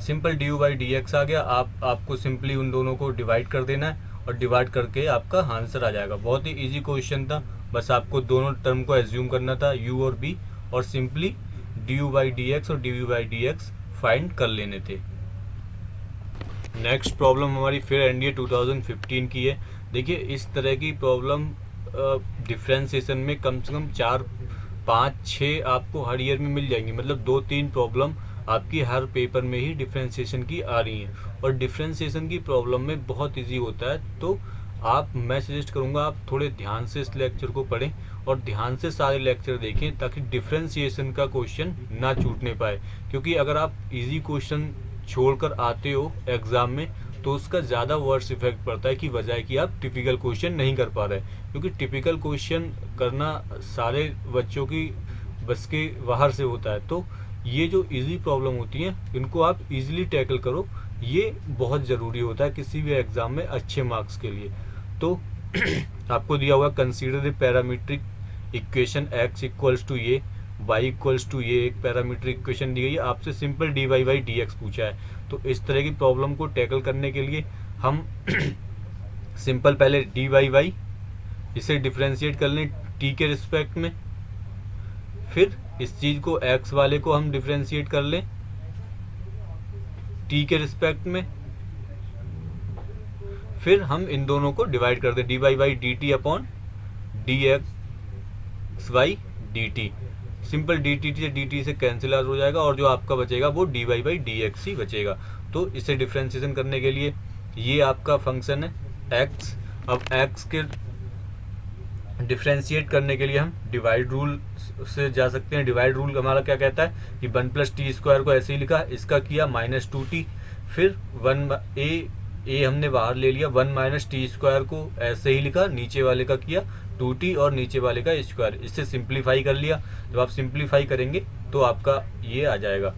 simple d u by d x आ गया। आपको सिंपली उन दोनों को डिवाइड कर देना है और डिवाइड करके आपका आंसर आ जाएगा। बहुत ही इजी क्वेश्चन था, बस आपको दोनों टर्म को एज्यूम करना था u और b, और simply d u by d x और d u by d x find कर लेने थे। नेक्स्ट प्रॉब्लम हमारी फिर एनडीए 2015 की है। देखिए इस तरह की प्रॉब्लम डिफ्रेंसिएशन में कम से कम 4, 5, 6 आपको हर ईयर में मिल जाएंगी, मतलब 2-3 प्रॉब्लम आपकी हर पेपर में ही डिफ्रेंसिएशन की आ रही हैं। और डिफ्रेंसिएशन की प्रॉब्लम में बहुत इजी होता है, तो मैं सजेस्ट करूंगा आप थोड़े ध्यान से इस लेक्चर को पढ़ें और ध्यान से सारे लेक्चर देखें, ताकि डिफ्रेंसिएशन का क्वेश्चन ना छूटने पाए। क्योंकि अगर आप इजी क्वेश्चन छोड़कर आते हो एग्जाम में तो उसका ज़्यादा वर्स इफेक्ट पड़ता है, कि बजाय कि आप टिपिकल क्वेश्चन नहीं कर पा रहे। क्योंकि टिपिकल क्वेश्चन करना सारे बच्चों की बस के बाहर से होता है। तो ये जो इजी प्रॉब्लम होती हैं इनको आप इजीली टैकल करो, ये बहुत ज़रूरी होता है किसी भी एग्ज़ाम में अच्छे मार्क्स के लिए। तो आपको दिया हुआ consider the parametric equation x equals to ये, y इक्वल्स टू ये, एक पैरामीट्रिक इक्वेशन दी गई है, आपसे simple d y by d x पूछा है। तो इस तरह की प्रॉब्लम को टैकल करने के लिए हम सिंपल पहले डी वाई बाई इसे डिफ्रेंशिएट कर लें t के रिस्पेक्ट में, फिर इस चीज को x वाले को हम डिफ्रेंशिएट कर लें t के रिस्पेक्ट में, फिर हम इन दोनों को डिवाइड कर दें d y by d t upon d x y d t. Simple d t से डी टी से कैंसिल आउट हो जाएगा और जो आपका बचेगा वो d y by d x ही बचेगा। तो इसे डिफ्रेंशिएशन करने के लिए ये आपका फंक्शन है x। अब x के डिफ्रेंशिएट करने के लिए हम डिवाइड रूल से जा सकते हैं। डिवाइड रूल हमारा क्या कहता है कि 1 प्लस टी स्क्वायर को ऐसे ही लिखा, इसका किया माइनस 2t, फिर 1 ए हमने बाहर ले लिया, 1 माइनस टी स्क्वायर को ऐसे ही लिखा, नीचे वाले का किया 2t और नीचे वाले का स्क्वायर, इससे सिंप्लीफाई कर लिया। जब आप सिंप्लीफाई करेंगे तो आपका ये आ जाएगा।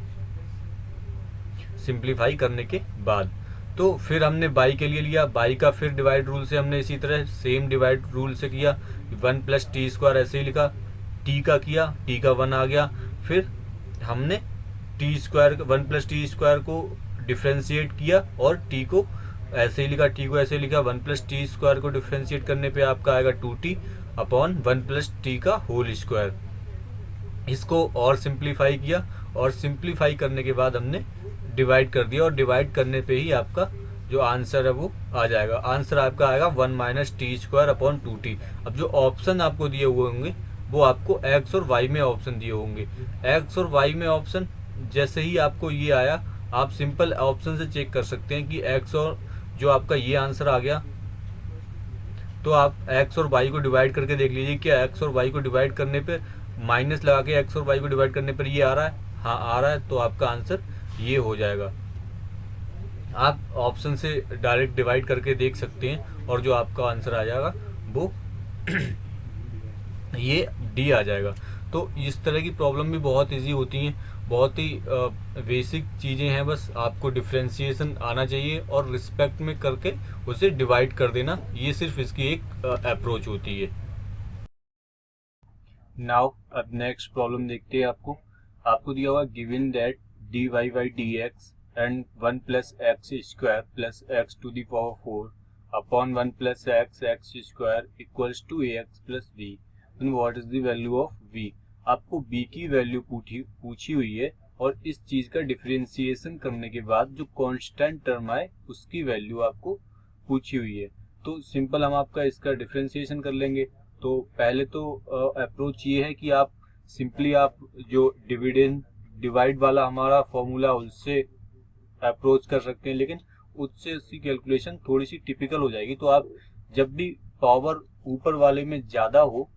सिंप्लीफाई करने के बाद तो फिर हमने बाई के लिए लिया, बाई का फिर डिवाइड रूल से हमने इसी तरह सेम डिवाइड रूल से किया, 1 प्लस टी स्क्वायर ऐसे ही लिखा, टी का किया, टी का 1 आ गया, फिर हमने T square 1 plus T square को डिफ्रेंशिएट किया और टी को ऐसे ही लिखा, टी को ऐसे लिखा, 1 प्लस टी स्क्वायर को डिफ्रेंशिएट करने पे आपका आएगा 2t अपॉन 1 प्लस टी का होल स्क्वायर। इसको और सिंप्लीफाई किया और सिंप्लीफाई करने के बाद हमने डिवाइड कर दिया और डिवाइड करने पे ही आपका जो आंसर है वो आ जाएगा। आंसर आपका आएगा 1 minus T square upon 2t। अब जो ऑप्शन आपको दिए हुए होंगे वो आपको x और y में ऑप्शन दिए होंगे। x और y में ऑप्शन जैसे ही आपको ये आया, आप सिंपल ऑप्शन से चेक कर सकते हैं कि x और जो आपका ये आंसर आ गया, तो आप x और y को डिवाइड करके देख लीजिए कि x और y को डिवाइड करने पे माइनस लगा के x और y को डिवाइड करने पर ये आ रहा है, हाँ आ रहा है, तो आपका आंसर ये हो जाएगा। आप ऑप्शन से डायरेक्ट डिवाइड करके देख सकते हैं और जो आपका आंसर आ जाएगा वो ये डी आ जाएगा। तो इस तरह की प्रॉब्लम भी बहुत इजी होती हैं, बहुत ही बेसिक चीज़ें हैं, बस आपको डिफ्रेंशिएशन आना चाहिए और रिस्पेक्ट में करके उसे डिवाइड कर देना, ये सिर्फ इसकी एक अप्रोच होती है। नाउ अब नेक्स्ट प्रॉब्लम देखते हैं। आपको दिया हुआ given that d y by d x and 1 plus x square plus x to the power 4 upon 1 plus x square equals to a x plus b, then what is the value of v। आपको b की value पूछी हुई है और इस चीज का differentiation करने के बाद जो कांस्टेंट टर्म आए उसकी वैल्यू आपको पूछी हुई है। तो सिंपल हम आपका इसका डिफरेंशिएशन कर लेंगे। तो पहले तो अप्रोच ये है कि आप सिंपली आप जो डिवाइड वाला हमारा फॉर्मूला उससे अप्रोच कर सकते हैं, लेकिन उससे उसकी कैलकुलेशन थोड़ी सी टिपिकल हो जाएगी। तो आप जब भी पावर ऊपर वाले में ज़्यादा हो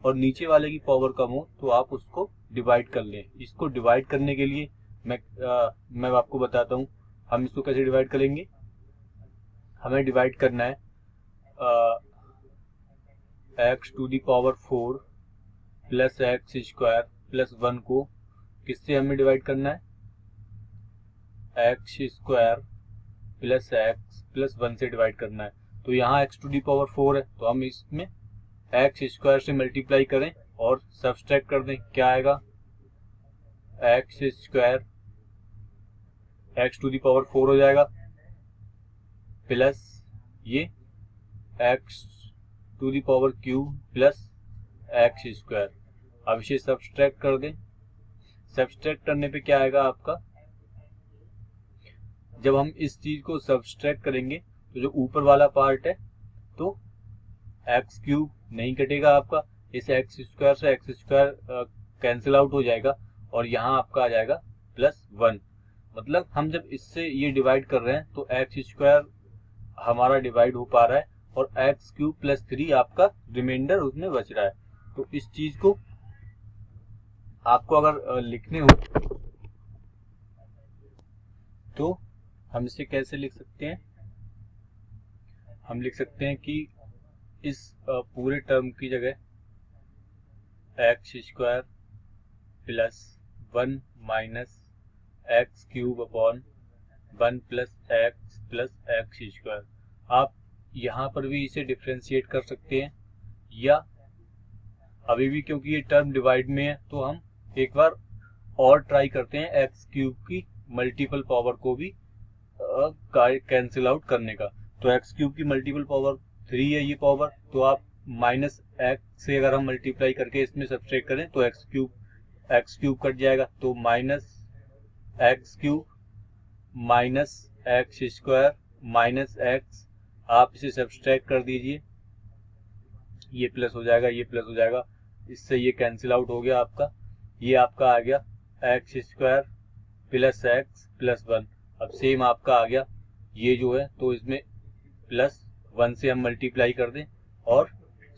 और नीचे वाले की पावर कम हो तो आप उसको डिवाइड कर लें। इसको डिवाइड करने के लिए मैं आपको बताता हूँ हम इसको कैसे डिवाइड करेंगे। हमें डिवाइड करना है x to the power 4 plus x square plus 1 को किससे हमें डिवाइड करना है, x square plus x plus 1 से डिवाइड करना है। तो यहाँ x टू दी पावर 4 है तो हम इसमें एक्स स्क्वायर से मल्टीप्लाई करें और सब्सट्रैक्ट कर दें, क्या आएगा x square x to the power 4 हो जाएगा प्लस ये x to the power cube plus x square. अब इसे सब्सट्रैक्ट कर दें। सब्सट्रैक्ट करने पे क्या आएगा आपका, जब हम इस चीज को सब्सट्रैक्ट करेंगे तो जो ऊपर वाला पार्ट है तो एक्स क्यूब नहीं कटेगा आपका, इस एक्स स्क्वायर से एक्स स्क्वायर कैंसिल आउट हो जाएगा और यहाँ आपका आ जाएगा प्लस 1। मतलब हम जब इससे ये डिवाइड कर रहे हैं तो एक्स स्क्वायर हमारा डिवाइड हो पा रहा है और एक्स क्यूब प्लस 3 आपका रिमाइंडर उसमें बच रहा है। तो इस चीज को आपको अगर लिखने हो तो हम इसे कैसे लिख सकते हैं, हम लिख सकते हैं कि इस पूरे टर्म की जगह x square plus 1 minus x cube upon 1 plus x square. आप यहाँ पर भी इसे डिफ्रेंशिएट कर सकते हैं या अभी भी क्योंकि ये टर्म डिवाइड में है तो हम एक बार और ट्राई करते हैं एक्स क्यूब की मल्टीपल पावर को भी कैंसिल आउट करने का। तो एक्स क्यूब की मल्टीपल पावर 3 है ये पावर, तो आप माइनस एक्स से अगर हम मल्टीप्लाई करके इसमें सब्सट्रैक्ट करें तो एक्स क्यूब कट जाएगा, तो minus x cube minus x square minus x, आप इसे सब्सट्रैक्ट कर दीजिए, ये प्लस हो जाएगा ये प्लस हो जाएगा, इससे ये कैंसिल आउट हो गया आपका, ये आपका आ गया x square plus x plus 1। अब सेम आपका आ गया ये जो है, तो इसमें प्लस 1 से हम मल्टीप्लाई कर दें और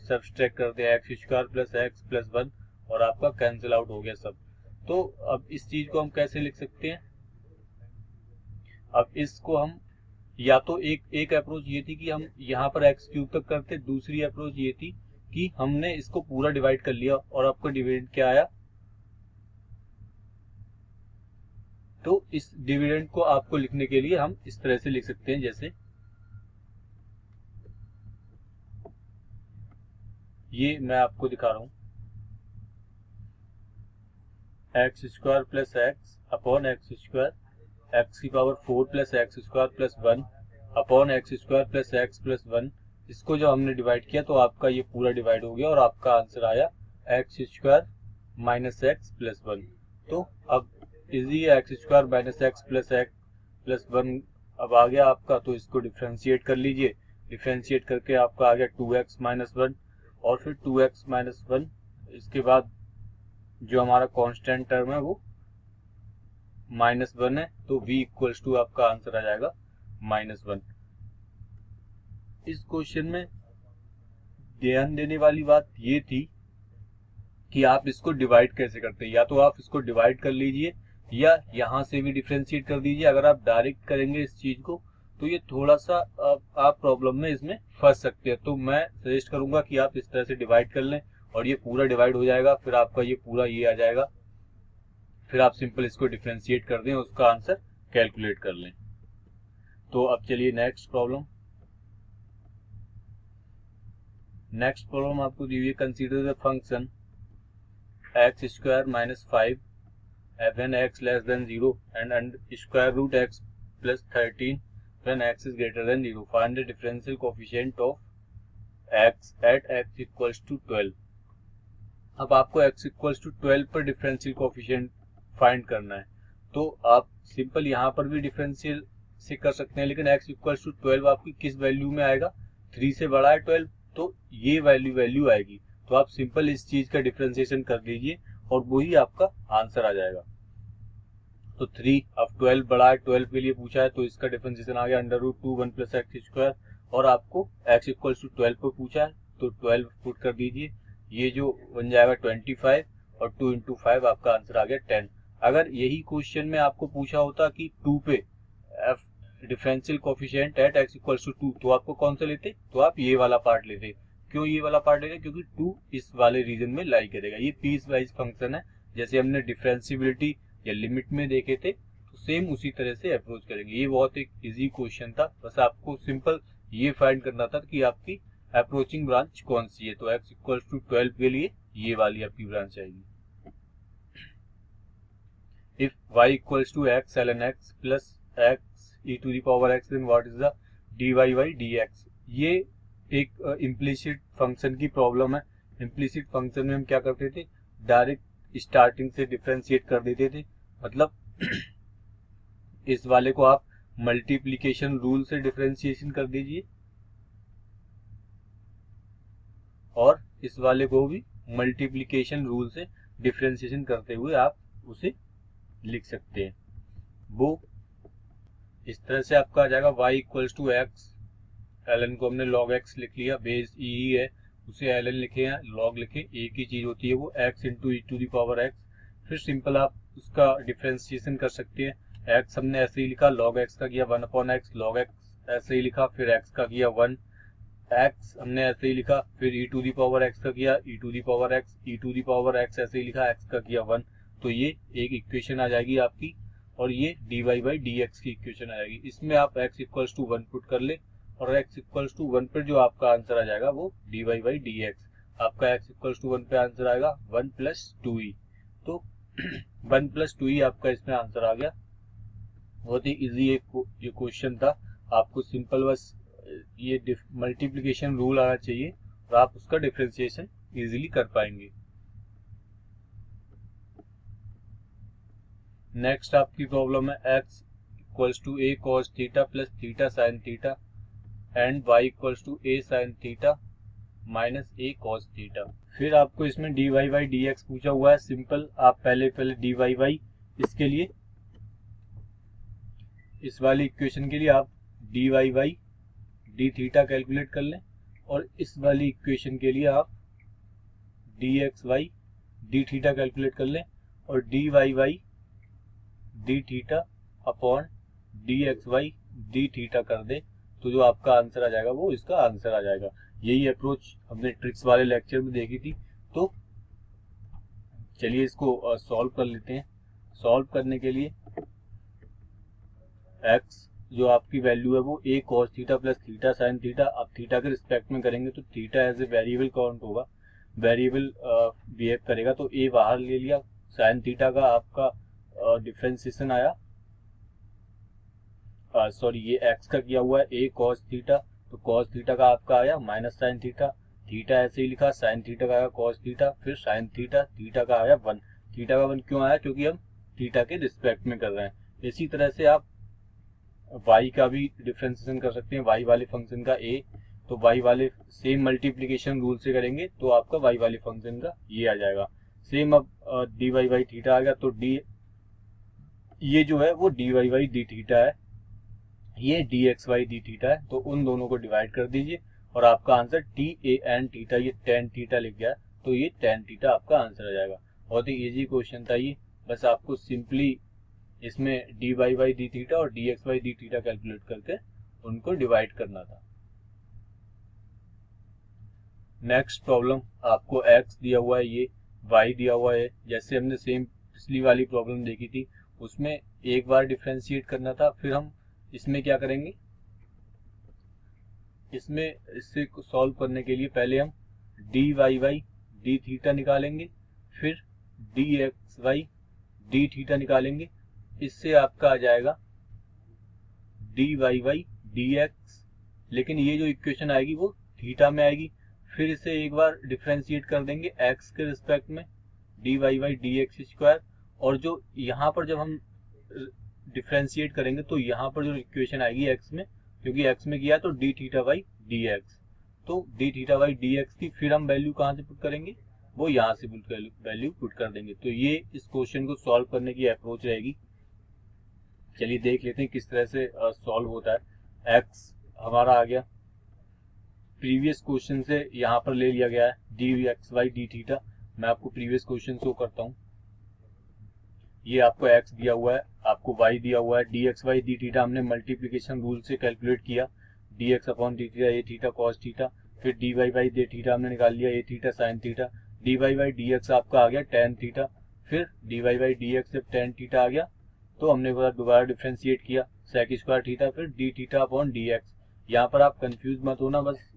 सब्सट्रैक्ट कर दें x square plus x plus 1 और आपका कैंसिल आउट हो गया सब। तो अब इस चीज को हम कैसे लिख सकते हैं, अब इसको हम या तो एक अप्रोच ये थी कि हम यहाँ पर एक्स क्यूब तक करते, दूसरी अप्रोच ये थी कि हमने इसको पूरा डिवाइड कर लिया और आपका डिविडेंड क्या आया। तो इस डिविडेंड को आपको लिखने के लिए हम इस तरह से लिख सकते हैं, जैसे ये मैं आपको दिखा रहा हूं, x square plus x upon x square x की power 4 plus x square plus 1 upon x square plus x plus 1। इसको जब हमने डिवाइड किया तो आपका ये पूरा डिवाइड हो गया और आपका आंसर आया x square minus x plus 1। तो अब easy x square minus x plus 1 अब आ गया आपका, तो इसको डिफ्रेंशिएट कर लीजिए, डिफ्रेंशिएट करके आपका आ गया 2x माइनस 1 और फिर 2x माइनस 1, इसके बाद जो हमारा कांस्टेंट टर्म है वो -1 है, तो v इक्वल्स टू आपका आंसर आ जाएगा -1। इस क्वेश्चन में ध्यान देने वाली बात ये थी कि आप इसको डिवाइड कैसे करते हैं, या तो आप इसको डिवाइड कर लीजिए या यहाँ से भी डिफ्रेंशिएट कर दीजिए। अगर आप डायरेक्ट करेंगे इस चीज को तो ये थोड़ा सा आप प्रॉब्लम में इसमें फंस सकते हैं। तो मैं सजेस्ट करूंगा कि आप इस तरह से डिवाइड कर लें और ये पूरा डिवाइड हो जाएगा, फिर आपका ये पूरा ये आ जाएगा, फिर आप सिंपल इसको डिफ्रेंशिएट कर दें, उसका आंसर कैलकुलेट कर लें। तो अब चलिए नेक्स्ट प्रॉब्लम आपको दी हुई है, consider the function x square minus 5 when x less than 0 and square root x plus 13 when x is greater than 0. Find the differential coefficient of x at x equals to 12. अब आपको x equals to 12 पर differential coefficient find करना है, तो आप simple यहाँ पर भी डिफरेंशियल से कर सकते हैं, लेकिन x equals to 12 आपकी किस वैल्यू में आएगा, 3 से बड़ा है 12, तो ये वैल्यू आएगी। तो आप सिंपल इस चीज का डिफरेंशिएशन कर दीजिए और वही आपका आंसर आ जाएगा। तो 3 अब 12 बड़ा है, 12 के लिए पूछा है, तो इसका डिफरेंशिएशन आ गया √2 1 प्लस एक्स स्क्वायर, और आपको x इक्वल्स टू 12 पर पूछा है तो 12 पुट कर दीजिए, ये जो बन जाएगा 25 और 2 इंटू 5 आपका आंसर आ गया 10। अगर यही क्वेश्चन में आपको पूछा होता कि 2 पे f differential coefficient at x equals to 2, तो आपको कौन सा लेते? तो आप ये वाला पार्ट लेते। क्यों ये वाला पार्ट लेते? क्योंकि 2 इस वाले रीजन में लाई करेगा। ये पीस वाइज फंक्शन है, जैसे हमने डिफरेंशिएबिलिटी या लिमिट में देखे थे, तो सेम उसी तरह से अप्रोच करेंगे। ये बहुत एक इजी क्वेश्चन था, बस आपको सिंपल ये फाइंड करना था कि आपकी अप्रोचिंग ब्रांच कौन सी है। तो x इक्वल्स टू 12 के लिए ये वाली आपकी ब्रांच आएगी। If y equals to x ln x plus x e to the power x, then what is the dy by dx। ये एक इम्प्लिसिट फंक्शन की प्रॉब्लम है। इम्प्लिसिट फंक्शन में हम क्या करते थे? डायरेक्ट स्टार्टिंग से डिफरेंशिएट कर देते थे। मतलब इस वाले को आप मल्टीप्लिकेशन रूल से डिफरेंशिएशन कर दीजिए और इस वाले को भी मल्टीप्लिकेशन रूल से डिफरेंशिएशन करते हुए आप उसे लिख सकते हैं। वो इस तरह से आपका आ जाएगा y equals to x, ln को हमने log x लिख लिया, बेस e ही है, उसे ln लिखे हैं, log लिखे, एक ही चीज होती है वो, x into e to the power x। फिर सिंपल आप उसका डिफरेंशिएशन कर सकते हैं। x हमने ऐसे ही लिखा, log x का किया 1 अपॉन x, log x ऐसे ही लिखा, फिर x का किया 1, x हमने ऐसे ही लिखा, फिर e to the power x का किया, e to the power x, e to the power x ऐसे ही लिखा, x का किया 1। तो ये एक इक्वेशन आ जाएगी आपकी, और ये dy बाई dx की इक्वेशन आ जाएगी। इसमें आप x इक्वल्स टू 1 पुट कर ले, और x इक्वल्स टू 1 पर जो आपका आंसर आ जाएगा वो dy बाई dx। आपका x इक्वल्स टू 1 पे आंसर आएगा 1 प्लस 2e। तो 1 प्लस 2e आपका इसमें आंसर आ गया। बहुत ही इजी एक ये क्वेश्चन था। आपको सिंपल बस ये मल्टीप्लिकेशन रूल आना चाहिए और आप उसका डिफरेंशिएशन इजीली कर पाएंगे। नेक्स्ट आपकी प्रॉब्लम है x equals to a cos theta plus theta sine theta and y equals to a sine theta minus a cos theta. फिर आपको इसमें dy बाई dx पूछा हुआ है। सिंपल आप पहले dy बाई इसके लिए, इस वाली इक्वेशन के लिए आप dy by d theta calculate कर लें, और इस वाली इक्वेशन के लिए आप dx by d theta calculate कर लें, और dy by d theta upon dx by d theta कर दे, तो जो आपका आंसर आ जाएगा वो इसका आंसर आ जाएगा। यही अप्रोच हमने ट्रिक्स वाले लेक्चर में देखी थी। तो चलिए इसको सॉल्व कर लेते हैं। सॉल्व करने के लिए x जो आपकी वैल्यू है वो a cos theta plus theta sine theta, आप थीटा के रिस्पेक्ट में करेंगे तो theta as a variable count होगा, वेरिएबल बिहेव करेगा, तो a बाहर ले लिया। साइन थीटा का आपका डिफरेंशिएशन आया, सॉरी ये x का किया हुआ है a cos थीटा, तो cos थीटा का आपका आया माइनस साइन थीटा, थीटा ऐसे ही लिखा, साइन थीटा का आया cos थीटा, फिर साइन थीटा, थीटा का आया 1। थीटा का 1 क्यों आया? क्योंकि हम थीटा के रिस्पेक्ट में कर रहे हैं। इसी तरह से आप y का भी डिफरेंशिएशन कर सकते हैं, y वाले फंक्शन का a, तो y वाले सेम मल्टीप्लिकेशन रूल से करेंगे तो आपका y वाले फंक्शन का ये आ जाएगा। सेम अब dy बाई थीटा आ गया, तो d ये जो है वो dy बाई डी थीटा है, ये dx बाई डी थीटा है, तो उन दोनों को डिवाइड कर दीजिए और आपका आंसर tan थीटा, ये tan थीटा लिख गया, तो ये tan थीटा आपका आंसर आ जाएगा। बहुत ही इजी क्वेश्चन था ये, बस आपको सिंपली इसमें dy बाई डी थीटा और dx by d theta calculate करके उनको डिवाइड करना था। नेक्स्ट प्रॉब्लम, आपको x दिया हुआ है, ये y दिया हुआ है। जैसे हमने सेम पिछली वाली प्रॉब्लम देखी थी, उसमें एक बार डिफरेंशिएट करना था। फिर हम इसमें क्या करेंगे, इसमें इससे सॉल्व करने के लिए पहले हम dy बाई डी थीटा निकालेंगे, फिर dx बाई डी थीटा निकालेंगे। इससे आपका आ जाएगा dy बाई dx, लेकिन ये जो इक्वेशन आएगी वो थीटा में आएगी। फिर इसे एक बार डिफरेंशिएट कर देंगे x के रिस्पेक्ट में, dy बाई dx स्क्वायर, और जो यहाँ पर जब हम डिफरेंशिएट करेंगे तो यहाँ पर जो इक्वेशन आएगी x में, क्योंकि x में किया तो d theta by d x, तो d theta by d x की फिर हम वैल्यू कहाँ से पुट करेंगे, वो यहाँ से वैल्यू पुट कर देंगे। तो ये इस क्वेश्चन को सॉल्व करने की अप्रोच रहेगी। चलिए देख लेते हैं किस तरह से सॉल्व होता है। x हमारा आ गया, प्रीवियस क्वेश्चन से यहाँ पर ले लिया गया है d x y d theta. मैं आपको प्रीवियस क्वेश्चन शो करता हूँ। ये आपको x दिया हुआ है, आपको y दिया हुआ है। D x y d theta हमने मल्टीप्लीकेशन रूल से कैलकुलेट किया, d x upon d theta a theta cos theta. फिर d y by d theta हमने निकाल लिया a theta sine theta. D y by d x आपका आ गया टेन थीटा। फिर d y by d x जब टेन थीटा आ गया तो हमने दोबारा डिफ्रेंशिएट किया सेक स्क्वायर थीटा, फिर d theta upon d x. यहाँ पर आप कंफ्यूज मत होना, बस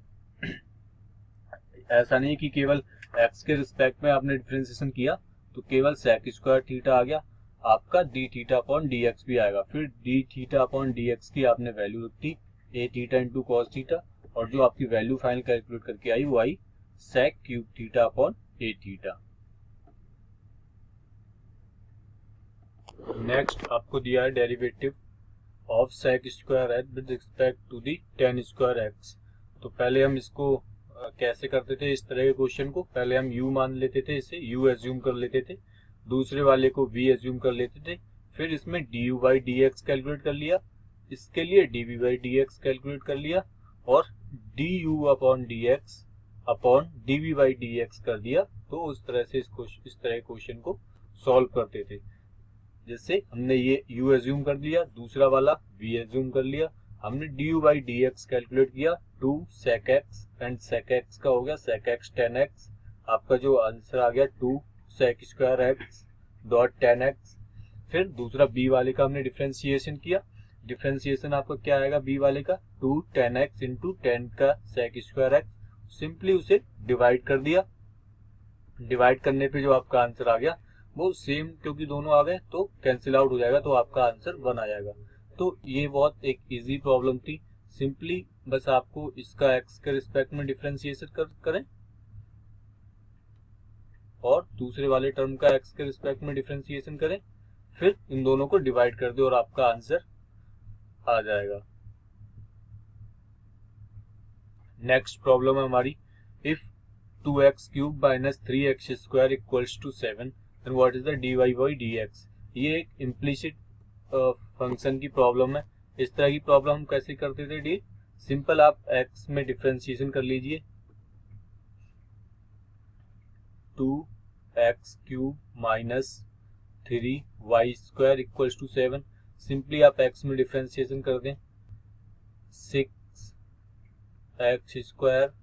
ऐसा नहीं कि केवल x के रिस्पेक्ट में आपने डिफ्रेंसिएशन किया तो केवल सेक स्क्वायर थीटा आ गया, आपका d theta upon d x भी आएगा। फिर d theta upon d x की आपने वैल्यू रख दी a theta into cos theta, और जो आपकी वैल्यू फाइनल कैलकुलेट करके आई वो आई sec cube theta upon a theta. Next आपको दिया है derivative of sec square x with respect to the tan square x. तो पहले हम इसको कैसे करते थे, इस तरह के क्वेश्चन को पहले हम u मान लेते थे, इसे u एज्यूम कर लेते थे, दूसरे वाले को v एज्यूम कर लेते थे। फिर इसमें du by d x calculate कर लिया, इसके लिए dv by d x calculate कर लिया, और du upon d x upon dv by d x कर दिया। तो उस तरह से इस तरह के क्वेश्चन को सॉल्व करते थे। जैसे हमने ये u एज्यूम कर लिया, दूसरा वाला v एज्यूम कर लिया, हमने du by d x calculate किया 2 sec x and sec x का हो गया sec x tan x। आपका जो आंसर आ गया 2 sec square x dot tan x। फिर दूसरा b वाले का हमने डिफ्रेंशिएशन किया, डिफ्रेंशिएशन आपका क्या आएगा b वाले का 2 tan x इंटू tan का sec स्क्वायर x। सिंपली उसे डिवाइड कर दिया, डिवाइड करने पे जो आपका आंसर आ गया वो सेम, क्योंकि दोनों आ गए तो कैंसिल आउट हो जाएगा, तो आपका आंसर 1 आ जाएगा। तो ये बहुत एक इजी प्रॉब्लम थी। सिंपली बस आपको इसका x के रिस्पेक्ट में डिफरेंशिएशन करें और दूसरे वाले टर्म का x के रिस्पेक्ट में डिफरेंशिएशन करें, फिर इन दोनों को डिवाइड कर दो और आपका आंसर आ जाएगा। नेक्स्ट प्रॉब्लम है हमारी, if 2x cube minus 3x square equals to 7 then what is the dy by dx। ये एक इम्प्लिसिट फंक्शन की प्रॉब्लम है। इस तरह की प्रॉब्लम हम कैसे करते थे डी, सिंपल आप x में डिफरेंशिएशन कर लीजिए 2x cube minus 3y square equals to 7। Simply आप x में डिफरेंशिएशन कर दें 6x square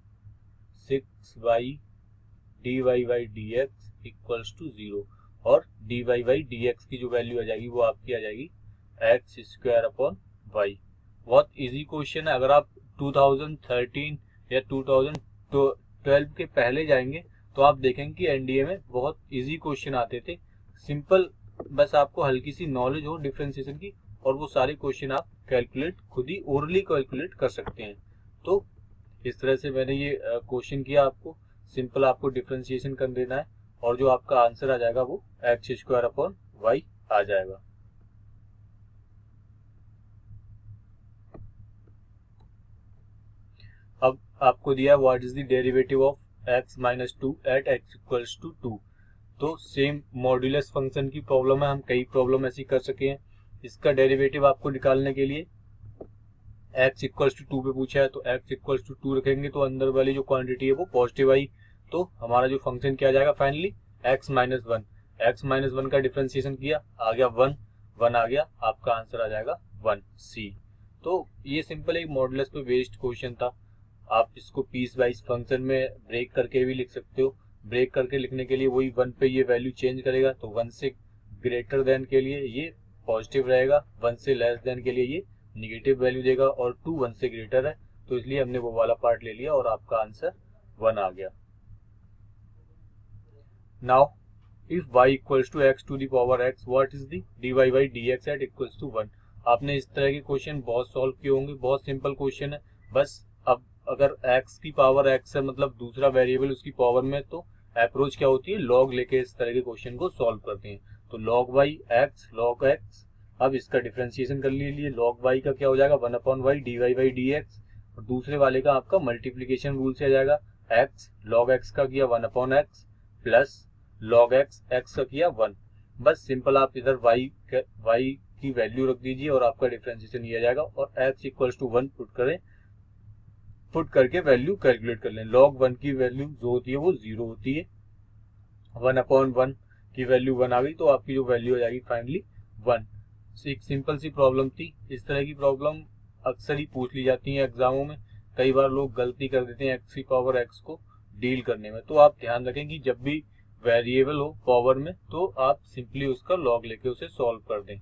6y dy by dx equals to 0, और dy बाई dx की जो वैल्यू आ जाएगी वो आपकी आ जाएगी एक्स स्क्वायर अपॉन वाई। बहुत इजी क्वेश्चन है। अगर आप 2013 या 2012 के पहले जाएंगे तो आप देखेंगे कि एनडीए में बहुत इजी क्वेश्चन आते थे। सिंपल बस आपको हल्की सी नॉलेज हो डिफरेंशिएशन की और वो सारे क्वेश्चन आप कैलकुलेट खुद ही ओरली कैलकुलेट कर सकते हैं। तो इस तरह से मैंने ये क्वेश्चन किया, आपको सिंपल आपको डिफरेंशिएशन कर देना है और जो आपका आंसर आ जाएगा वो एक्स स्क्वायर अपॉन वाई आ जाएगा। अब आपको दिया what is the derivative of x minus 2 at x equals to 2। तो सेम मॉड्यूलस फंक्शन की प्रॉब्लम है, हम कई प्रॉब्लम ऐसी कर सके हैं। इसका डेरिवेटिव आपको निकालने के लिए x इक्वल्स टू 2 पे पूछा है तो x इक्वल्स टू 2 रखेंगे तो अंदर वाली जो क्वांटिटी है वो पॉजिटिव आई, तो हमारा जो फंक्शन क्या आ जाएगा finally x minus 1। x minus 1 का डिफरेंशिएशन किया आ गया 1 आ गया, आपका आंसर आ जाएगा 1c। तो ये सिंपल एक मॉड्यूलस पे बेस्ड क्वेश्चन था। आप इसको पीस वाइज फंक्शन में ब्रेक करके भी लिख सकते हो। ब्रेक करके लिखने के लिए वही 1 पे ये वैल्यू चेंज करेगा, तो 1 से ग्रेटर देन के लिए ये पॉजिटिव रहेगा, 1 से लेस देन के लिए ये निगेटिव वैल्यू देगा, और 2 1 से ग्रेटर है तो इसलिए हमने वो वाला पार्ट ले लिया और आपका आंसर 1 आ गया। Now if y equals to x to the power x what is the dy by dx at equals to 1। आपने इस तरह के क्वेश्चन बहुत सॉल्व किए होंगे, बहुत सिंपल क्वेश्चन है। बस अब अगर x की पावर x है मतलब दूसरा वेरिएबल उसकी पावर में, तो अप्रोच क्या होती है, लॉग लेके इस तरह के क्वेश्चन को सॉल्व करते हैं। तो log y x log x, अब इसका डिफरेंशिएशन कर लीजिए, log y का क्या हो जाएगा 1 upon y dy by dx, और दूसरे वाले का आपका मल्टीप्लीकेशन रूल से आ जाएगा x log x का किया 1 upon x plus log x x का किया 1। बस सिंपल आप इधर y की वैल्यू रख दीजिए और आपका डिफरेंशिएशन ये आ जाएगा, और x इक्वल्स टू 1 पुट करें पुट करके वैल्यू कैलकुलेट कर लें। log 1 की वैल्यू जो होती है वो 0 होती है, 1/1 की वैल्यू 1 आ गई तो आपकी जो वैल्यू आ जाएगी फाइनली 1। एक सिंपल सी प्रॉब्लम थी। इस तरह की प्रॉब्लम अक्सर ही पूछ ली जाती है एग्जामों में। कई बार लोग गलती कर देते हैं x की पावर x को डील करने में, तो आप ध्यान रखें कि जब भी वेरिएबल हो पावर में तो आप सिंपली उसका लॉग लेके उसे सॉल्व कर दें।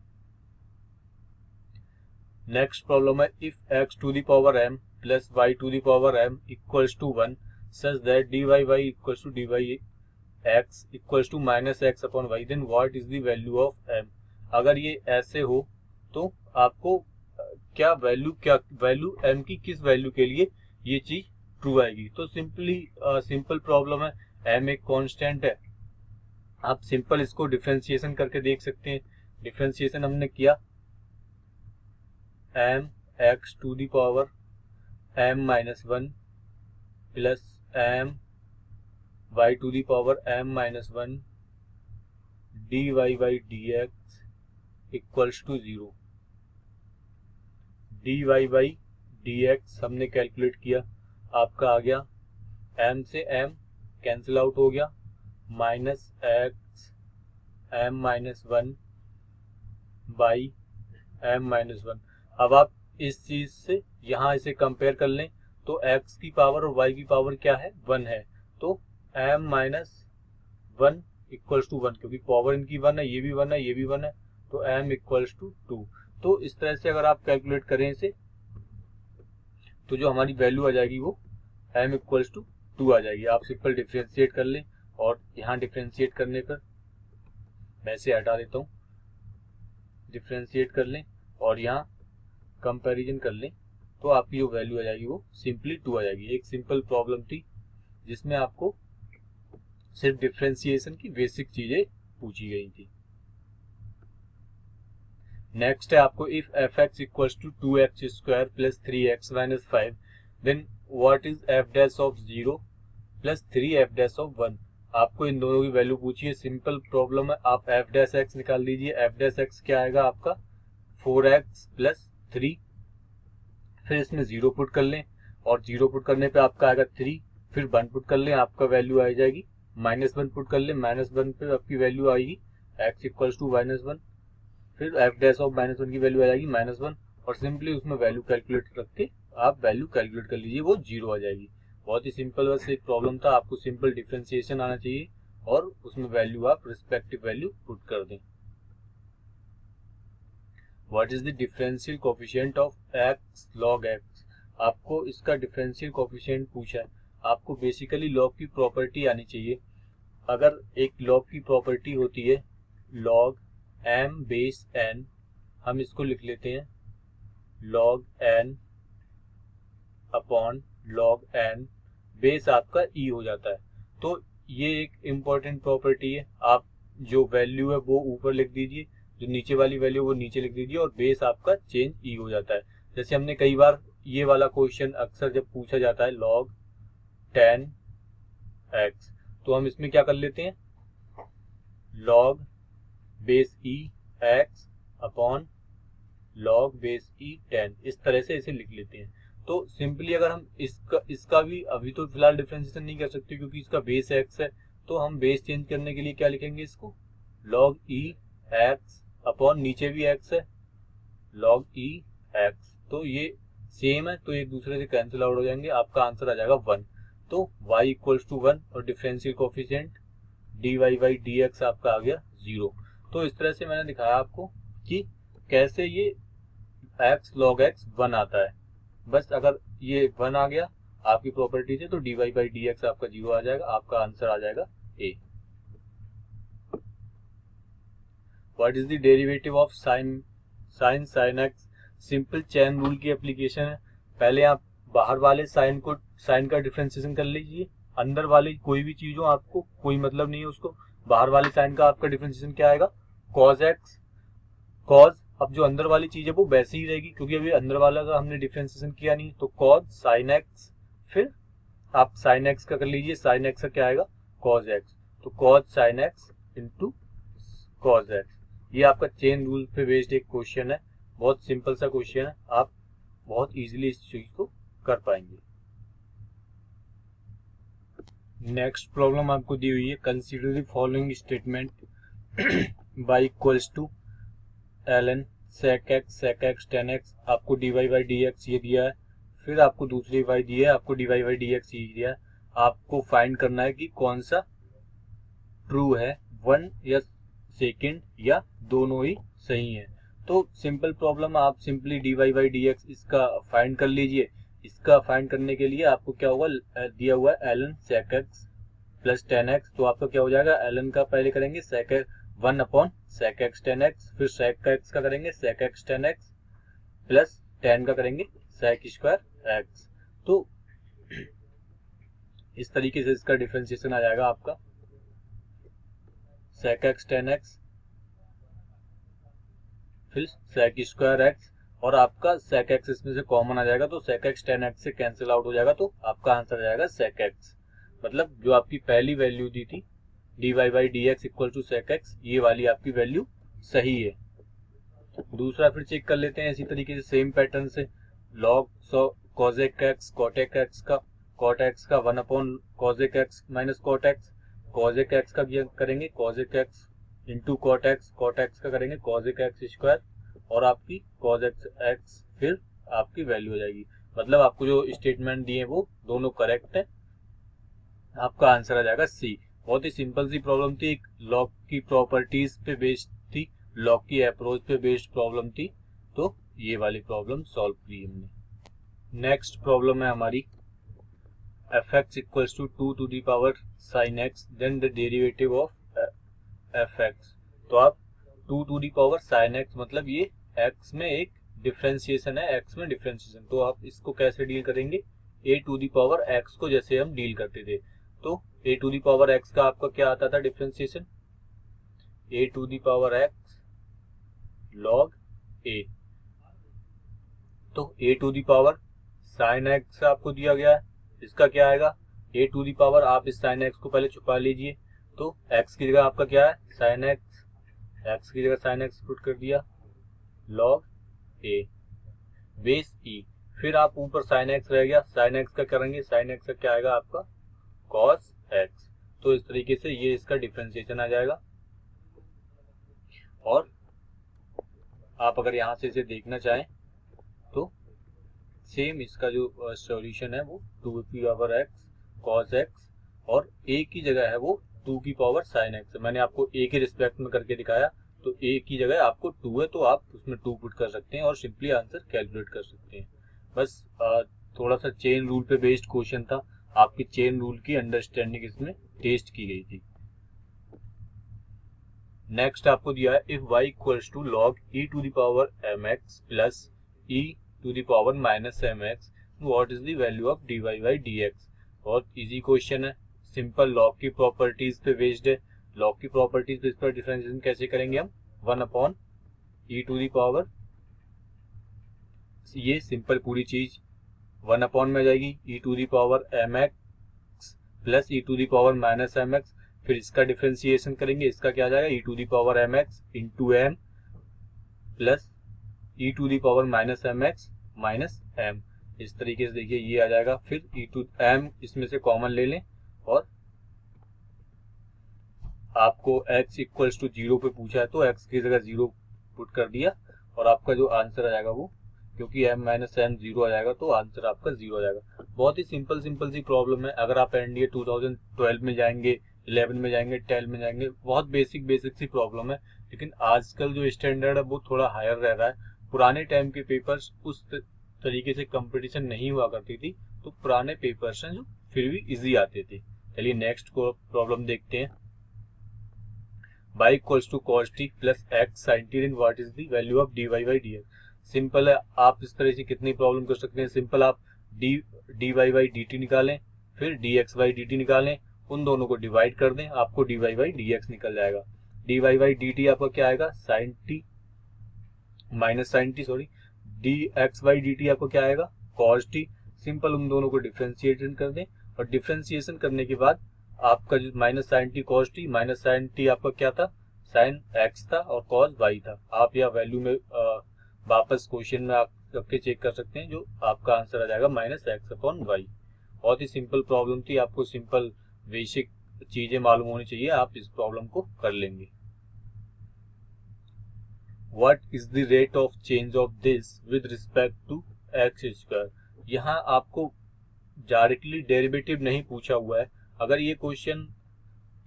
नेक्स्ट प्रॉब्लम है, if x to the power m plus y to the power m equals to 1 such that dy y equals to dy x equals to minus x upon y, then what is the value of m। अगर ये ऐसे हो तो आपको क्या value m की किस value के लिए ये चीज ट्रू आएगी। तो सिंपल प्रॉब्लम है, m एक कांस्टेंट है। आप सिंपल इसको डिफरेंशिएशन करके देख सकते हैं। डिफरेंशिएशन हमने किया, m x to the power m minus 1 plus m y to the power m minus 1 dy by dx equals to 0। dy by dx हमने कैलकुलेट किया, आपका आ गया m से m कैंसिल आउट हो गया, minus x m minus 1 by m minus 1। अब आप इस चीज से यहाँ इसे कंपेयर कर लें तो x की पावर और y की पावर क्या है, 1 है, तो m माइनस 1 इक्वल्स टू 1, क्योंकि पावर इनकी 1 है, ये भी 1 है, ये भी 1 है, तो m इक्वल्स टू 2। तो इस तरह से अगर आप कैलकुलेट करें इसे तो जो हमारी वैल्यू आ जाएगी वो m इक्वल्स टू 2 आ जाएगी। आप सिंपल डिफ्रेंशिएट कर लें और यहाँ डिफ्रेंशिएट करने पर मैं इसे हटा देता हूँ, डिफ्रेंशिएट कर लें और यहाँ कंपैरिजन कर लें तो आपकी जो वैल्यू आ जाएगी वो सिंपली 2 आ जाएगी। एक सिंपल प्रॉब्लम थी जिसमें आपको सिर्फ डिफरेंशिएशन की बेसिक चीजें पूछी गई थी। नेक्स्ट है आपको, if f x equals to 2x square plus 3x minus 5 then what is f dash of 0 plus 3f dash of 1। आपको इन दोनों की वैल्यू पूछी है। सिंपल प्रॉब्लम है, आप एफ डैश एक्स निकाल लीजिए। एफ डैश एक्स क्या आएगा आपका 4x प्लस 3, फिर इसमें 0 पुट कर लें और 0 पुट करने पे आपका आएगा 3, फिर 1 पुट कर लें, आपका वैल्यू आ जाएगी माइनस 1 पुट कर लें, माइनस 1 पे आपकी वैल्यू आएगी x इक्वल्स टू माइनस 1, फिर एफ डैश ऑफ माइनस 1 की वैल्यू आ जाएगी माइनस 1 और सिंपली उसमें वैल्यू कैलकुलेट करके आप वैल्यू कैलकुलेट कर लीजिए, वो 0 आ जाएगी। बहुत ही सिंपल बस एक प्रॉब्लम था, आपको सिंपल डिफरेंशिएशन आना चाहिए और उसमें वैल्यू आप रिस्पेक्टिव वैल्यू पुट कर दें। What is the differential coefficient of x log x। आपको इसका डिफरेंशियल कोफिशिएंट पूछा है। आपको बेसिकली लॉग की प्रॉपर्टी आनी चाहिए। अगर एक लॉग की प्रॉपर्टी होती है log m बेस n, हम इसको लिख लेते हैं log n upon log n, base आपका e हो जाता है। तो ये एक इम्पोर्टेंट प्रॉपर्टी है। आप जो वैल्यू है वो ऊपर लिख दीजिए, जो नीचे वाली वैल्यू वो नीचे लिख दीजिए और बेस आपका चेंज ई हो जाता है। जैसे हमने कई बार ये वाला क्वेश्चन अक्सर जब पूछा जाता है log 10x, तो हम इसमें क्या कर लेते हैं log बेस ई x अपॉन log बेस ई 10, इस तरह से इसे लिख लेते हैं। तो सिंपली अगर हम इसका भी अभी तो फिलहाल डिफरेंशिएशन नहीं कर सकते क्योंकि इसका बेस x है, तो हम बेस चेंज करने के लिए क्या लिखेंगे इसको log ई x अपॉन नीचे भी x है log ई x, तो ये सेम है तो एक दूसरे से कैंसिल आउट हो जाएंगे, आपका आंसर आ जाएगा 1। तो y इक्वल्स टू 1 और differential coefficient dy by dx आपका आ गया 0। तो इस तरह से मैंने दिखाया आपको कि कैसे ये x log x 1 आता है। बस अगर ये 1 आ गया आपकी प्रॉपर्टी से तो dy बाई dx आपका 0 आ जाएगा, आपका आंसर आ जाएगा A। What is the derivative of sine sine x। Simple chain rule की एप्लीकेशन है। पहले आप बाहर वाले साइन का डिफरेंशिएशन कर लीजिए, अंदर वाले कोई भी चीज हो आपको कोई मतलब नहीं है उसको। बाहर वाले साइन का आपका डिफरेंशिएशन क्या आएगा cos x cos, अब जो अंदर वाली चीज है वो वैसे ही रहेगी क्योंकि अभी अंदर वाला का हमने डिफरेंशिएशन किया नहीं, तो cos sin x, फिर आप sin x का कर लीजिए, sin x का क्या आएगा cos x, तो cos sin x into cos x। ये आपका चेन रूल पे बेस्ड एक क्वेश्चन है, बहुत सिंपल सा क्वेश्चन है, आप बहुत इजीली इस चीज को कर पाएंगे। नेक्स्ट प्रॉब्लम आपको दी हुई है, consider the following statement y equals to ln sec x tan x, आपको dy बाई डी एक्स ये दिया है, फिर आपको दूसरी y दी है, आपको dy बाई डी एक्स ये दिया है। आपको फाइंड करना है कि कौन सा ट्रू है, वन या सेकंड या दोनों ही सही है। तो सिंपल प्रॉब्लम, आप simply dy by d x इसका फाइंड कर लीजिए। इसका फाइंड करने के लिए आपको क्या होगा, दिया हुआ है ln sec x plus tan x, तो आपका क्या हो जाएगा, ln का पहले करेंगे sec one upon sec x tan x, फिर sec का x का करेंगे sec x tan x plus tan का करेंगे sec स्क्वायर x। तो इस तरीके से इसका डिफरेंशिएशन आ जाएगा आपका sec x tan x फिर sec स्क्वायर x, और आपका sec x इसमें से कॉमन आ जाएगा, तो sec x tan x से कैंसिल आउट हो जाएगा, तो आपका आंसर आ जाएगा sec x। मतलब जो आपकी पहली वैल्यू दी थी dy by d x equal to sec x, ये वाली आपकी वैल्यू सही है। दूसरा फिर चेक कर लेते हैं इसी तरीके से सेम पैटर्न से, log cosec x cotec x का cot x का 1 upon cosec x minus cot x, cosec x का करेंगे cosec x into cot x का करेंगे cosec x स्क्वायर, और आपकी cos x फिर आपकी वैल्यू हो जाएगी। मतलब आपको जो स्टेटमेंट दिए वो दोनों करेक्ट है, आपका आंसर आ जाएगा सी। बहुत ही सिंपल सी प्रॉब्लम थी, एक लॉग की प्रॉपर्टीज पे बेस्ड थी, लॉग की अप्रोच पे बेस्ड प्रॉब्लम थी, तो ये वाली प्रॉब्लम सॉल्व की हमने। नेक्स्ट प्रॉब्लम है हमारी f x equals to 2 to the power sine x then the derivative of f x. तो आप 2 to the power sine x, मतलब ये एक्स में एक डिफरेंशिएशन है, एक्स में डिफरेंशिएशन, तो आप इसको कैसे डील करेंगे, a to the power x को जैसे हम डील करते थे, तो a to the power x का आपका क्या आता था differentiation, a to the power x log a. तो a to the power sine x आपको दिया गया है, इसका क्या आएगा, ए टू दी पावर, आप इस साइन एक्स को पहले छुपा लीजिए, तो एक्स की जगह आपका क्या है साइन एक्स, एक्स की जगह साइन एक्स पुट कर दिया, लॉग ए बेस ई, फिर आप ऊपर साइन एक्स रह गया, साइन एक्स का करेंगे, साइन एक्स का क्या आएगा आपका cos x। तो इस तरीके से ये इसका डिफरेंशिएशन आ जाएगा। और आप अगर यहां से इसे देखना चाहें तो सेम इसका जो सॉल्यूशन है वो 2 की पावर x cos x, और a की जगह है वो 2 की पावर sin x। मैंने आपको a के रिस्पेक्ट में करके दिखाया, तो a की जगह आपको 2 है, तो आप उसमें 2 पुट कर सकते हैं और सिंपली आंसर कैलकुलेट कर सकते हैं। बस थोड़ा सा चेन रूल पे बेस्ड क्वेश्चन था, आपकी चेन रूल की अंडरस्टैंडिंग इसमें टेस्ट की गई थी। नेक्स्ट आपको दिया है if y equals to log e to the power mx plus e to the power minus mx, what is the value of dy by dx। बहुत इजी क्वेश्चन है, सिंपल लॉग की properties पे based है। Log की properties पे इस पर differentiation कैसे करेंगे हम, 1 upon e to the power, ये सिंपल पूरी चीज 1 अपॉन में जाएगी e to the power mx plus e to the power minus mx, फिर इसका डिफरेंशिएशन करेंगे, इसका क्या आ जाएगा e to the power mx into m plus e to the power minus mx minus m। इस तरीके से देखिए ये आ जाएगा, फिर e टू m इसमें से कॉमन ले लें, और आपको x इक्वल्स टू 0 पे पूछा है तो x की जगह 0 पुट कर दिया, और आपका जो आंसर आ जाएगा वो, क्योंकि m माइनस m 0 आ जाएगा तो आंसर आपका 0 आ जाएगा। बहुत ही सिंपल सी प्रॉब्लम है। अगर आप एनडीए 2012 में जाएंगे, 11 में जाएंगे, 10 में जाएंगे, बहुत बेसिक सी प्रॉब्लम है, लेकिन आजकल जो स्टैंडर्ड है वो थोड़ा हायर रह रहा है। पुराने टाइम के पेपर्स उस तरीके से कंपटीशन नहीं हुआ करती थी, तो पुराने पेपर्स हैं जो फिर भी इजी आते थे। चलिए नेक्स्ट को प्रॉब्लम देखते हैं। y equals to cos t plus x sin t, then what is the value of dy by dx। Simple है, आप इस तरह से कितनी प्रॉब्लम कर सकते हैं। सिंपल आप dy बाई dt निकालें, फिर dx बाई dt निकालें, उन दोनों को डिवाइड कर दें, आपको dy बाई dx निकल जाएगा। dy बाई dt आपका क्या आएगा sin t minus sin t, sorry, dx by dt आपको क्या आएगा cos t। सिंपल उन दोनों को डिफरेंशिएशन कर दें, और डिफरेंशिएशन करने के बाद आपका जो minus sine t cos t, minus sine t आपका क्या था साइन एक्स था, और कॉस वाई था। आप यह वैल्यू में वापस क्वेश्चन में आप रख चेक कर सकते हैं, जो आपका आंसर आ जाएगा माइनस एक्स अपॉन वाई। बहुत ही सिंपल प्रॉब्लम थी, आपको सिंपल बेसिक चीजें मालूम होनी चाहिए, आप इस प्रॉब्लम को कर लेंगे। What is the rate of change of this with respect to x square? यहाँ आपको डायरेक्टली डेरिवेटिव नहीं पूछा हुआ है। अगर ये क्वेश्चन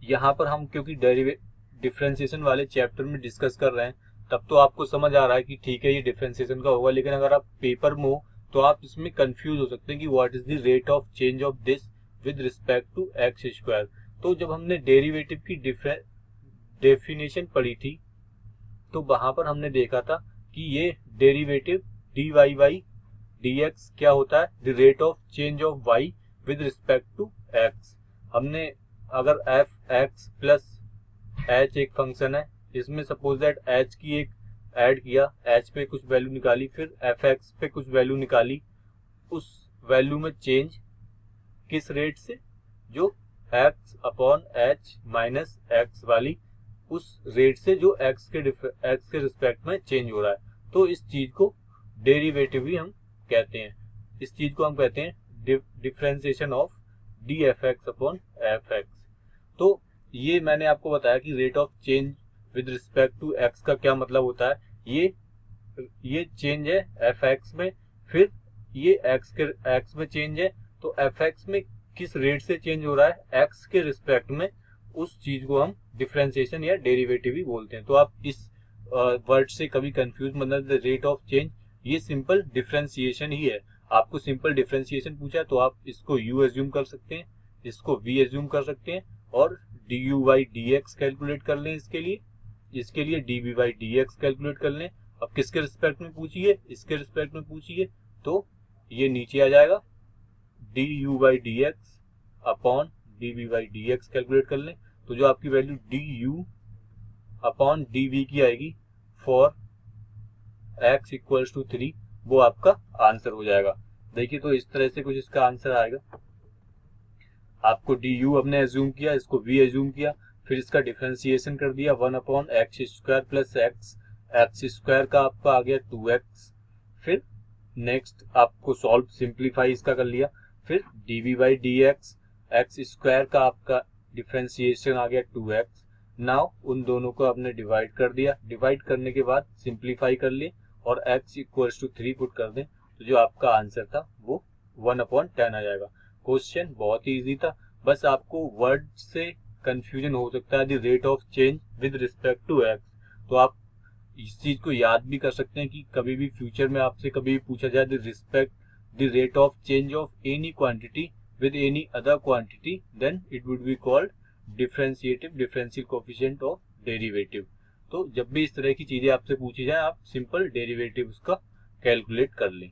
यहाँ पर हम क्योंकि डिफरेंशिएशन वाले चैप्टर में डिस्कस कर रहे हैं, तब तो आपको समझ आ रहा है कि ठीक है ये डिफरेंशिएशन का होगा, लेकिन अगर आप पेपर में हो तो आप इसमें कंफ्यूज हो सकते हैं कि what is the rate of change of this with respect to x square. तो जब हमने डेरिवेटिव की डेफिनेशन पढ़ी थी तो वहां पर हमने देखा था कि ये डेरिवेटिव dy बाई dx क्या होता है, the rate of change of y with respect to x। हमने अगर f x प्लस h एक फंक्शन है, इसमें सपोज दैट h की एक ऐड किया, h पे कुछ वैल्यू निकाली, फिर f x पे कुछ वैल्यू निकाली, उस वैल्यू में चेंज किस रेट से, जो x upon h minus x वाली उस रेट से जो x के रिस्पेक्ट में चेंज हो रहा है। तो इस चीज को डेरिवेटिव भी हम कहते हैं। इस चीज को हम कहते हैं differentiation of d f x upon f x. तो ये मैंने आपको बताया कि rate of change with respect to x का क्या मतलब होता है। ये चेंज है एफ एक्स में, फिर ये एक्स में चेंज है, तो एफ एक्स में किस रेट से चेंज हो रहा है एक्स के रिस्पेक्ट में, उस चीज को हम डिफरेंशिएशन या डेरिवेटिव ही बोलते हैं। तो आप इस वर्ड से कभी कंफ्यूज मतलब रेट ऑफ चेंज, ये सिंपल डिफरेंशिएशन ही है। आपको सिंपल डिफरेंशिएशन पूछा है तो आप इसको u एज्यूम कर सकते हैं, इसको v एज्यूम कर सकते हैं और du बाई dx कैलकुलेट कर लें। इसके लिए dv बाई dx कैलकुलेट कर लें। अब किसके रिस्पेक्ट में पूछिए, इसके रिस्पेक्ट में पूछिए, तो ये नीचे आ जाएगा du by dx upon dv by dx calculate कर लें। तो जो आपकी वैल्यू du अपॉन dv की आएगी फॉर x इक्वल्स टू 3, वो आपका आंसर हो जाएगा। देखिए तो इस तरह से कुछ इसका आंसर आएगा। आपको du हमने एज्यूम किया, इसको v एज्यूम किया, फिर इसका डिफरेंशिएशन कर दिया 1 upon x square plus x square का आपका आ गया 2x। फिर नेक्स्ट आपको सॉल्व सिंप्लीफाई इसका कर लिया, फिर dv by dx x square का आपका डिफरेंशिएशन आ गया 2x। नाउ उन दोनों को आपने डिवाइड कर दिया, डिवाइड करने के बाद सिंप्लीफाई कर लिए और x इक्वल्स टू 3 पुट कर दें, तो जो आपका आंसर था वो 1 अपॉन 10 आ जाएगा। क्वेश्चन बहुत ही इजी था, बस आपको वर्ड से कंफ्यूजन हो सकता है, the rate of change with respect to x। तो आप इस चीज को याद भी कर सकते हैं कि कभी भी फ्यूचर में आपसे कभी भी पूछा जाए the rate of change of any quantity with any other quantity, then it would be called differential coefficient of derivative। तो जब भी इस तरह की चीजें आपसे पूछी जाए, आप सिंपल डेरिवेटिव उसका कैलकुलेट कर लें।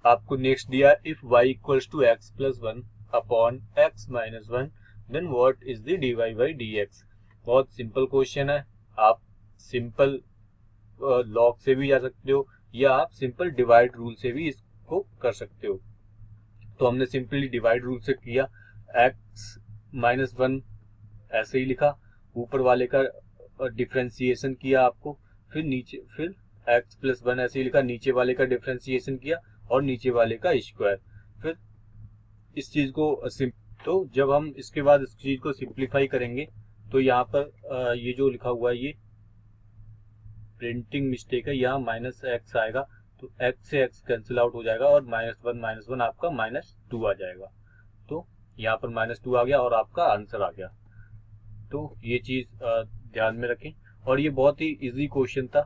आपको नेक्स्ट दिया, if y equals to x plus 1 upon x minus 1 then what is the dy by dx। बहुत सिंपल क्वेश्चन है, आप सिंपल लॉग से भी जा सकते हो या आप सिंपल डिवाइड रूल से भी इसको कर सकते हो। तो हमने सिंपली डिवाइड रूल से किया, x माइनस 1 ऐसे ही लिखा, ऊपर वाले का डिफरेंशिएशन किया आपको, फिर x प्लस 1 ऐसे ही लिखा, नीचे वाले का डिफरेंशिएशन किया और नीचे वाले का स्क्वायर। फिर इस चीज को तो जब हम इसके बाद इस चीज को सिंप्लीफाई करेंगे तो यहाँ पर ये जो लिखा हुआ है ये प्रिंटिंग मिस्टेक है, यहाँ माइनस x आएगा, तो x से x कैंसिल आउट हो जाएगा और माइनस वन आपका -2 आ जाएगा। तो यहाँ पर -2 आ गया और आपका आंसर आ गया। तो ये चीज ध्यान में रखें। और ये बहुत ही इजी क्वेश्चन था,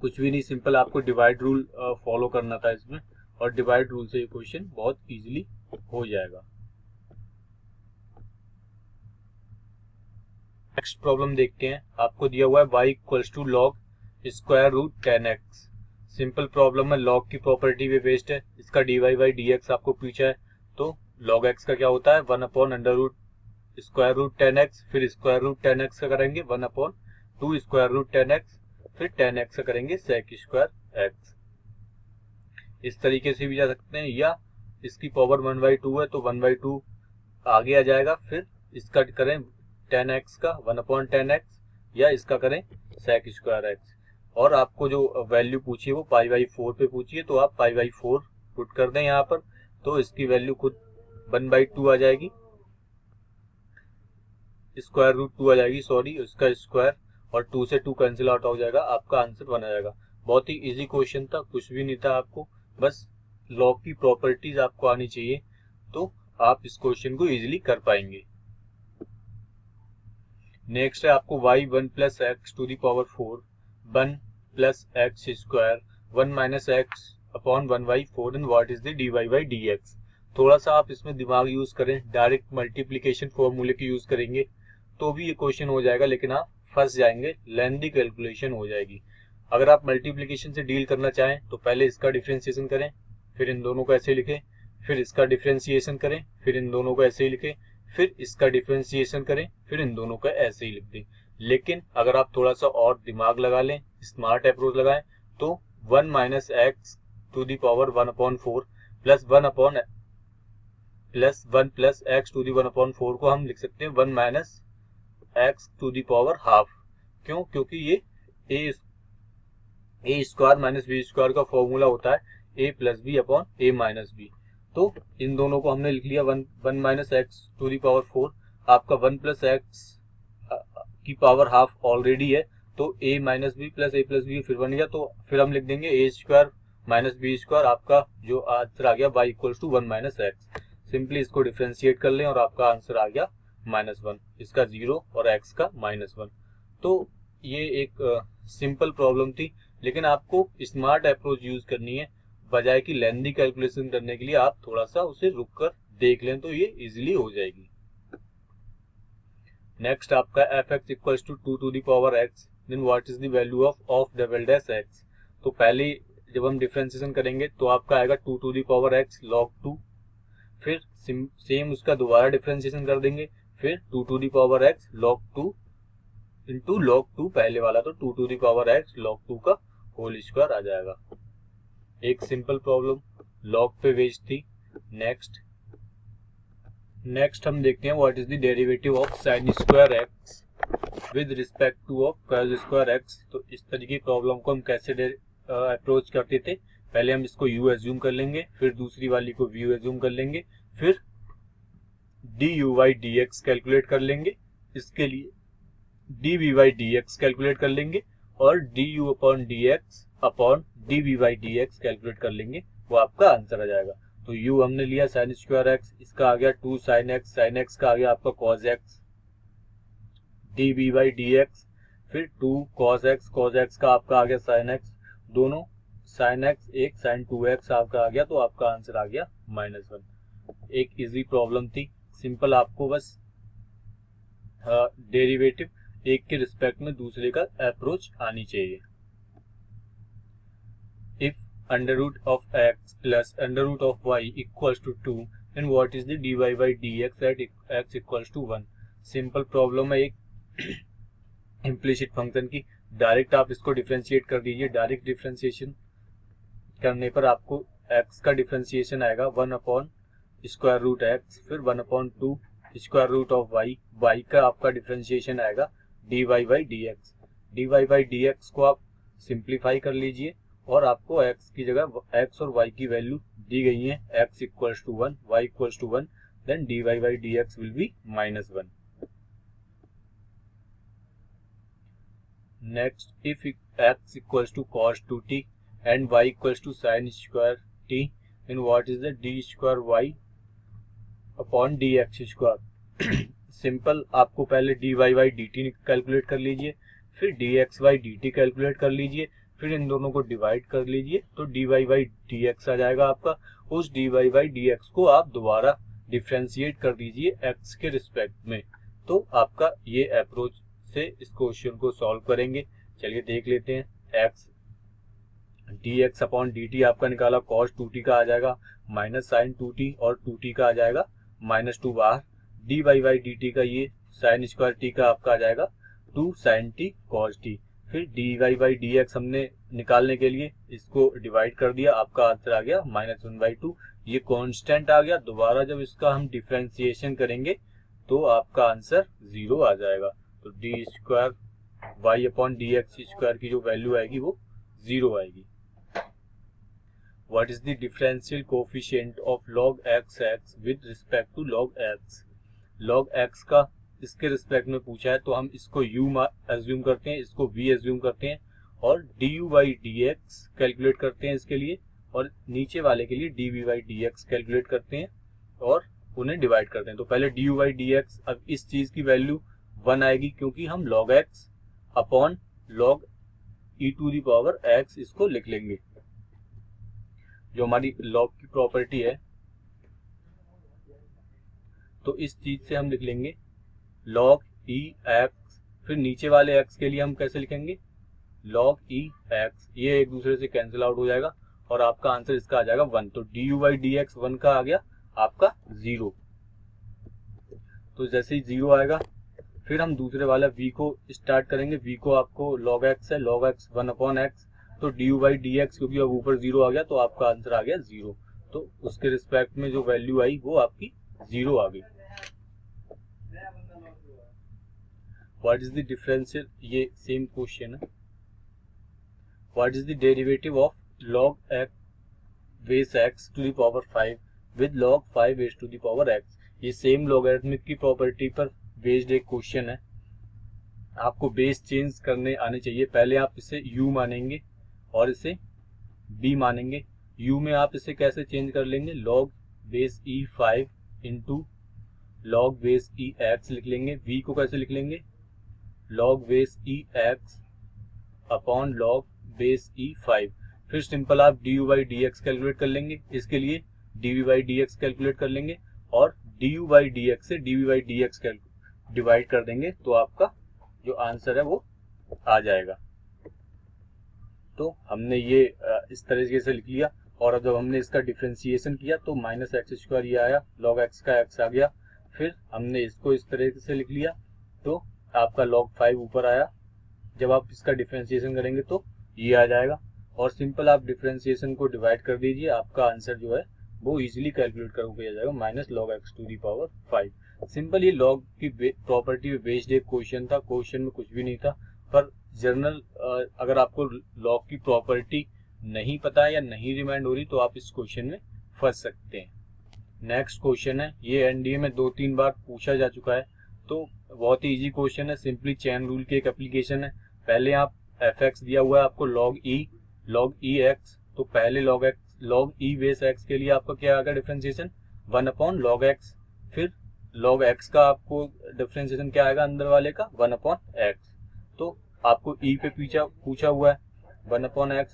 कुछ भी नहीं, सिंपल आपको डिवाइड रूल फॉलो करना था इसमें, और डिवाइड रूल से ये क्वेश्चन बहुत इजीली हो जाएगा। नेक्स्ट प्रॉब्लम देखते हैं। आपको दिया हुआ है y equals to log square root 10x। Simple problem है, लॉग की प्रॉपर्टी पे बेस्ड है। इसका dy बाई dx आपको पूछा है, तो log x का क्या होता है 1 upon under root square root 10x, फिर स्क्वायर रूट 10x का करेंगे 1 अपॉन 2 स्क्वायर रूट 10x, फिर 10x का करेंगे sec स्क्वायर x। इस तरीके से भी जा सकते हैं, या इसकी पावर 1/2 है तो 1/2 आगे आ जाएगा, फिर इसका करें 10x का 1 अपॉन 10x, या इसका करें sec स्क्वायर x। और आपको जो वैल्यू पूछी है वो पाई बाई 4 पे पूछी है, तो आप पाई बाई 4 पुट कर दें यहाँ पर, तो इसकी वैल्यू खुद 1/2 आ जाएगी, स्क्वायर रूट 2 आ जाएगी, सॉरी उसका स्क्वायर, और 2 से 2 कैंसिल आउट हो जाएगा, आपका आंसर बन जाएगा। बहुत ही इजी क्वेश्चन था, कुछ भी नहीं था, आपको बस लॉग की प्रॉपर्टीज आपको आनी चाहिए तो आप इस क्वेश्चन को इजीली कर पाएंगे। नेक्स्ट है आपको y 1 plus x to the power 4 1 plus x square 1 minus x upon 1/4 and what is the dy by dx। थोड़ा सा आप इसमें दिमाग यूज करें, डायरेक्ट मल्टीप्लिकेशन फॉर्मूले की यूज करेंगे तो भी ये क्वेश्चन हो जाएगा, लेकिन आप फंस जाएंगे, लेंथी कैलकुलेशन हो जाएगी। अगर आप मल्टीप्लिकेशन से डील करना चाहें तो पहले इसका डिफरेंशिएशन करें, फिर इन दोनों को ऐसे लिखें, फिर इसका डिफरेंशिएशन करें, फिर इन दोनों को ऐसे ही लिखें, फिर इसका डिफरेंशिएशन करें, फिर इन दोनों को ऐसे ही लिख दें। लेकिन अगर आप थोड़ा सा और दिमाग लगा लें, स्मार्ट अप्रोच लगाएं, तो 1 minus x to the power 1/4 plus 1 plus x to the 1/4 को हम लिख सकते हैं 1 minus x to the power half. क्यों? क्योंकि ये a square minus b square का फॉर्मूला होता है a plus b upon a minus b. तो इन दोनों को हमने लिख लिया 1 minus x to the power 4, आपका 1 प्लस एक्स की पावर हाफ ऑलरेडी है, तो a minus b plus a plus b फिर बन गया, तो फिर हम लिख देंगे a square minus b square, आपका जो आंसर आ गया y equals to 1 minus x. Simply इसको डिफरेंशिएट कर लें और आपका आंसर आ गया -1, इसका 0 और x का -1। तो ये एक सिंपल प्रॉब्लम थी, लेकिन आपको स्मार्ट अप्रोच यूज करनी है, बजाय की लेंथी कैलकुलेशन करने के लिए आप थोड़ा सा उसे रुक कर देख लें तो ये इजीली हो जाएगी। नेक्स्ट आपका fx equals to 2 to the power x, then what is the value of double dash x। तो पहले जब हम डिफरेंशिएशन करेंगे तो आपका आएगा 2 to the power x log 2, फिर सेम उसका दोबारा डिफरेंशिएशन कर देंगे, फिर 2 to the power x log 2 into log 2 पहले वाला, तो 2 to the power x log 2 का होल स्क्वायर आ जाएगा। एक सिंपल प्रॉब्लम log पे बेस्ड थी। नेक्स्ट हम देखते हैं what is the derivative of sin square x with respect to of cos square x। तो इस तरीके की प्रॉब्लम को हम कैसे अप्रोच करते थे, पहले हम इसको u एज्यूम कर लेंगे, फिर दूसरी वाली को v एज्यूम कर लेंगे, फिर du बाई dx कैलकुलेट कर लेंगे, इसके लिए dv बाई dx कैलकुलेट कर लेंगे, और du upon dx upon dv by dx calculate कर लेंगे, वो आपका आंसर आ जाएगा। तो u हमने लिया sin स्क्वायर x, इसका आ गया 2 sin x का आ गया आपका cos x, dv by dx, फिर 2 cos x का आपका आ गया sin x, दोनों sin x एक sin 2x आपका आ गया, तो आपका आंसर आ गया -1। एक इजी प्रॉब्लम थी, सिंपल, आपको बस डेरिवेटिव एक के रिस्पेक्ट में दूसरे का अप्रोच आनी चाहिए। If under root of x plus under root of y equals to 2, then what is the dy by dx at x equals to 1। Simple problem है एक इम्प्लिसिट फंक्शन की, डायरेक्ट आप इसको डिफरेंशिएट कर दीजिए। डायरेक्ट डिफरेंशिएशन करने पर आपको x का डिफरेंशिएशन आएगा 1 अपॉन स्क्वायर रूट x, फिर 1 upon 2 square root of y का आपका डिफरेंशिएशन आएगा dy by dx। dy by dx को आप सिंप्लीफाई कर लीजिए और आपको x की जगह x और y की वैल्यू दी गई है, x equals to 1, y equals to 1, then dy by dx will be -1। Next, if x equals to cos 2t and y equals to sin square t, then what is the d square y upon dx square. Simple, आपको पहले dy by dt calculate कर लीजिए, फिर dx by dt calculate कर लीजिए, फिर इन दोनों को डिवाइड कर लीजिए, तो dy बाई dx आ जाएगा आपका। उस dy बाई dx को आप दोबारा डिफरेंशिएट कर दीजिए x के रिस्पेक्ट में, तो आपका ये अप्रोच से इस क्वेश्चन को सॉल्व करेंगे। चलिए देख लेते हैं। x dx अपॉन dt आपका निकाला, cos 2t का आ जाएगा माइनस sin 2t, और 2t का आ जाएगा -2 बाहर, dy बाई dt का ये sin स्क्वायर t का आपका आ जाएगा 2 sin t cos t, फिर dy बाई dx हमने निकालने के लिए इसको डिवाइड कर दिया, आपका आंसर आ गया -1/2। ये कांस्टेंट आ गया, दोबारा जब इसका हम डिफरेंशिएशन करेंगे तो आपका आंसर 0 आ जाएगा। तो d square y upon d x square की जो वैल्यू आएगी वो 0 आएगी। What is the differential coefficient of log x with respect to log x। log x का इसके रिस्पेक्ट में पूछा है तो हम इसको u एज्यूम करते हैं, इसको v एज्यूम करते हैं और du बाई dx कैलकुलेट करते हैं इसके लिए, और नीचे वाले के लिए dv बाई dx कैलकुलेट करते हैं और उन्हें डिवाइड करते हैं। तो पहले du बाई dx, अब इस चीज की वैल्यू 1 आएगी क्योंकि हम log x upon log e to the power x इसको लिख लेंगे। जो हमारी log की प्रॉपर्टी है तो इस चीज से हम लिख लेंगे log e x, फिर नीचे वाले x के लिए हम कैसे लिखेंगे log e x, ये एक दूसरे से कैंसिल आउट हो जाएगा और आपका आंसर इसका आ जाएगा 1। तो du बाई dx 1 का आ गया आपका 0। तो जैसे ही 0 आएगा फिर हम दूसरे वाला v को स्टार्ट करेंगे। v को आपको log x है, log x 1 अपॉन x, तो du बाई dx क्योंकि अब ऊपर 0 आ गया तो आपका आंसर आ गया 0। तो उसके रिस्पेक्ट में जो वैल्यू आई वो आपकी 0 आ गई। व्हाट इज द डिफरेंशियल, ये सेम क्वेश्चन है। What is the derivative of log x base x to the power 5 with log 5 base to the power x। ये सेम लॉगरिथमिक की प्रॉपर्टी पर बेस्ड एक क्वेश्चन है। आपको बेस चेंज करने आने चाहिए। पहले आप इसे u मानेंगे और इसे b मानेंगे। u में आप इसे कैसे चेंज कर लेंगे, log base e 5 into log base e x लिख लेंगे। v को कैसे लिख लेंगे, log base e x upon log base e 5। फिर सिंपल आप du बाई dx कैलकुलेट कर लेंगे, इसके लिए dv बाई dx कैलकुलेट कर लेंगे और du बाई dx से dv बाई dx डिवाइड कर देंगे तो आपका जो आंसर है वो आ जाएगा। तो हमने ये इस तरीके से लिख लिया और जब हमने इसका डिफरेंशिएशन किया तो माइनस एक्स स्क्वायर ये आया, log x का x आ गया। फिर हमने इसको इस तरीके से लिख लिया तो आपका log 5 ऊपर आया। जब आप इसका डिफरेंशिएशन करेंगे तो ये आ जाएगा और सिंपल आप डिफरेंशिएशन को डिवाइड कर दीजिए, आपका आंसर जो है वो इजीली कैलकुलेट करके आ जाएगा, minus log x to the power 5। Simple ये log की प्रॉपर्टी पे बेस्ड एक क्वेश्चन था। क्वेश्चन में कुछ भी नहीं था, पर जनरल अगर आपको log की प्रॉपर्टी नहीं पता है या नहीं रिमाइंड हो रही तो आप इस क्वेश्चन में फंस सकते हैं। नेक्स्ट क्वेश्चन है, ये एनडीए में 2-3 बार पूछा जा चुका है तो बहुत ही इजी क्वेश्चन है। सिंपली चेन रूल की एक एप्लीकेशन है। पहले आप fx दिया हुआ है आपको log e x, तो पहले log e बेस x के लिए आपका क्या आएगा डिफरेंशिएशन 1 अपॉन log x। फिर log x का आपको डिफरेंशिएशन क्या आएगा अंदर वाले का 1 अपॉन x। तो आपको e पे पूछा हुआ है 1 अपॉन x,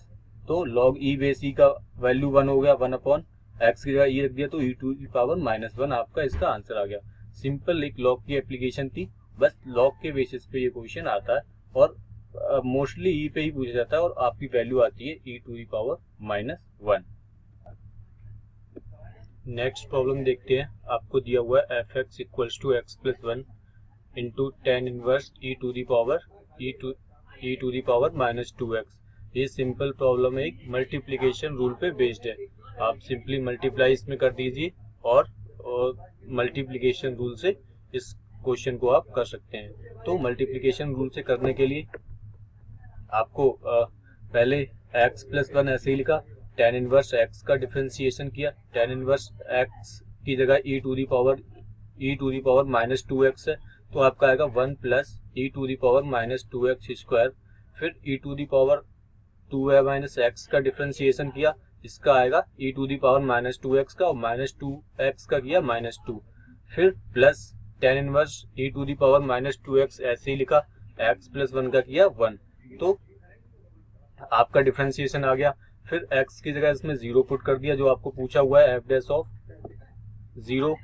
तो log e बेस e का वैल्यू 1 हो गया, 1 अपॉन x की जगह e रख दिया तो e टू दी पावर -1 आपका इसका आंसर आ गया। सिंपल एक log की एप्लीकेशन थी, बस log के बेसिस पे ये क्वेश्चन आता है और मोस्टली e पे ही पूछा जाता है और आपकी वैल्यू आती है e to the power -1। Next problem देखते हैं। आपको दिया हुआ है fx equals to x plus 1 into tan inverse e to the power -2x। ये सिंपल प्रॉब्लम है, एक मल्टीप्लिकेशन रूल पे बेस्ड है। आप सिंपली मल्टीप्लाई इसमें कर दीजिए और मल्टीप्लिकेशन रूल से इस क्वेश्चन को आप कर सकते हैं। तो मल्टीप्लिकेशन रूल से करने के लिए आपको पहले x प्लस 1 ऐसे ही लिखा, टेन इनवर्स x का डिफरेंशिएशन किया, टेन इनवर्स x की जगह e to the power -2x है तो आपका आएगा 1 plus e to the power -2x square. फिर e to the power 2 minus x का डिफरेंशिएशन किया, इसका आएगा e to the power -2x का और -2x का किया -2। फिर plus tan inverse e to the power -2x ऐसे ही लिखा, x प्लस 1 का किया 1, तो आपका डिफरेंशिएशन आ गया। फिर x की जगह इसमें 0 पुट कर दिया, जो आपको पूछा हुआ है f डैश ऑफ 0,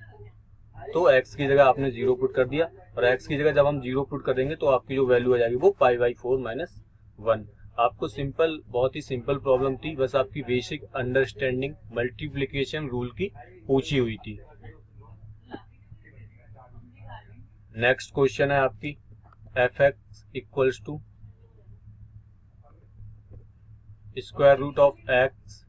तो x की जगह आपने 0 पुट कर दिया और x की जगह जब हम 0 पुट कर देंगे तो आपकी जो वैल्यू आ जाएगी वो π/4 - 1। आपको सिंपल, बहुत ही सिंपल प्रॉब्लम थी, बस आपकी बेसिक अंडरस्टैंडिंग मल्टीप्लिकेशन रूल की पूछी हुई थी। नेक्स्ट क्वेश्चन है आपकी fx equals to square root of x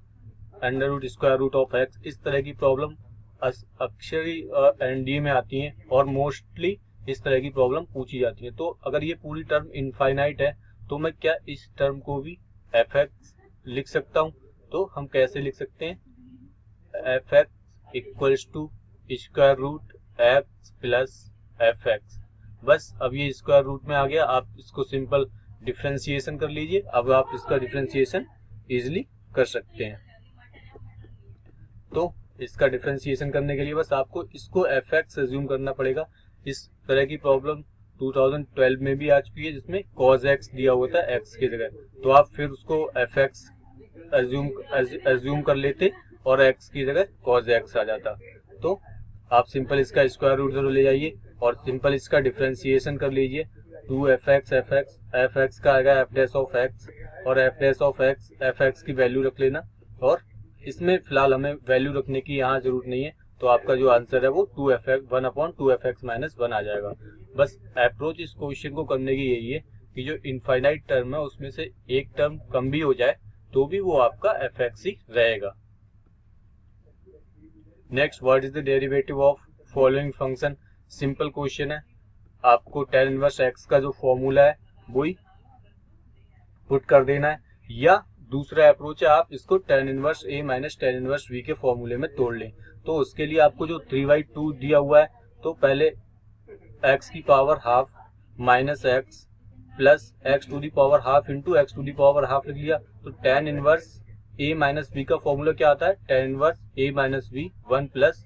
under root square root of x। इस तरह की प्रॉब्लम अक्सर ही एनडीए में आती हैं और मोस्टली इस तरह की प्रॉब्लम पूछी जाती है। तो अगर ये पूरी टर्म इनफाइनाइट है तो मैं क्या इस टर्म को भी fx लिख सकता हूँ। तो हम कैसे लिख सकते हैं, f x equals to square root x plus f x. बस अब ये स्क्वायर रूट में आ गया, आप इसको सिंपल डिफ्रेंसिएशन कर लीजिए। अब आप इसका डिफ्रेंसिएशन इजिली कर सकते हैं। तो इसका डिफ्रेंसिएशन करने के लिए बस आपको इसको एफ एक्स एज्यूम करना पड़ेगा। इस तरह की प्रॉब्लम 2012 में भी आ चुकी है जिसमें cos x दिया हुआ था x की जगह, तो आप फिर उसको एफ एक्स एज्यूम कर लेते और x की जगह cos x आ जाता। तो आप सिंपल इसका स्क्वायर रूट जरूर ले जाइए और सिंपल इसका डिफ्रेंसिएशन कर लीजिए। 2fx एफ एक्स का आएगा एफ डैश ऑफ एक्स, और F dash of x F x की वैल्यू रख लेना। और इसमें फिलहाल हमें वैल्यू रखने की यहाँ जरूरत नहीं है, तो आपका जो आंसर है वो 1/2fx माइनस 1 आ जाएगा। बस अप्रोच इस क्वेश्चन को करने की यही है कि जो इनफाइनाइट टर्म है उसमें से एक टर्म कम भी हो जाए तो भी वो आपका एफ एक्स ही रहेगा। Next, what is the derivative of following function. Simple question है, आपको tan इनवर्स x का जो फॉर्मूला है वही पुट कर देना है, या दूसरा अप्रोच है आप इसको tan inverse a minus tan inverse v के फॉर्मूले में तोड़ लें। तो उसके लिए आपको जो 3/2 दिया हुआ है, तो पहले x की power half minus x plus x to the power half into x to the power half लिख लिया। तो tan inverse a minus v का फॉर्मूला क्या आता है, tan inverse a minus v 1 plus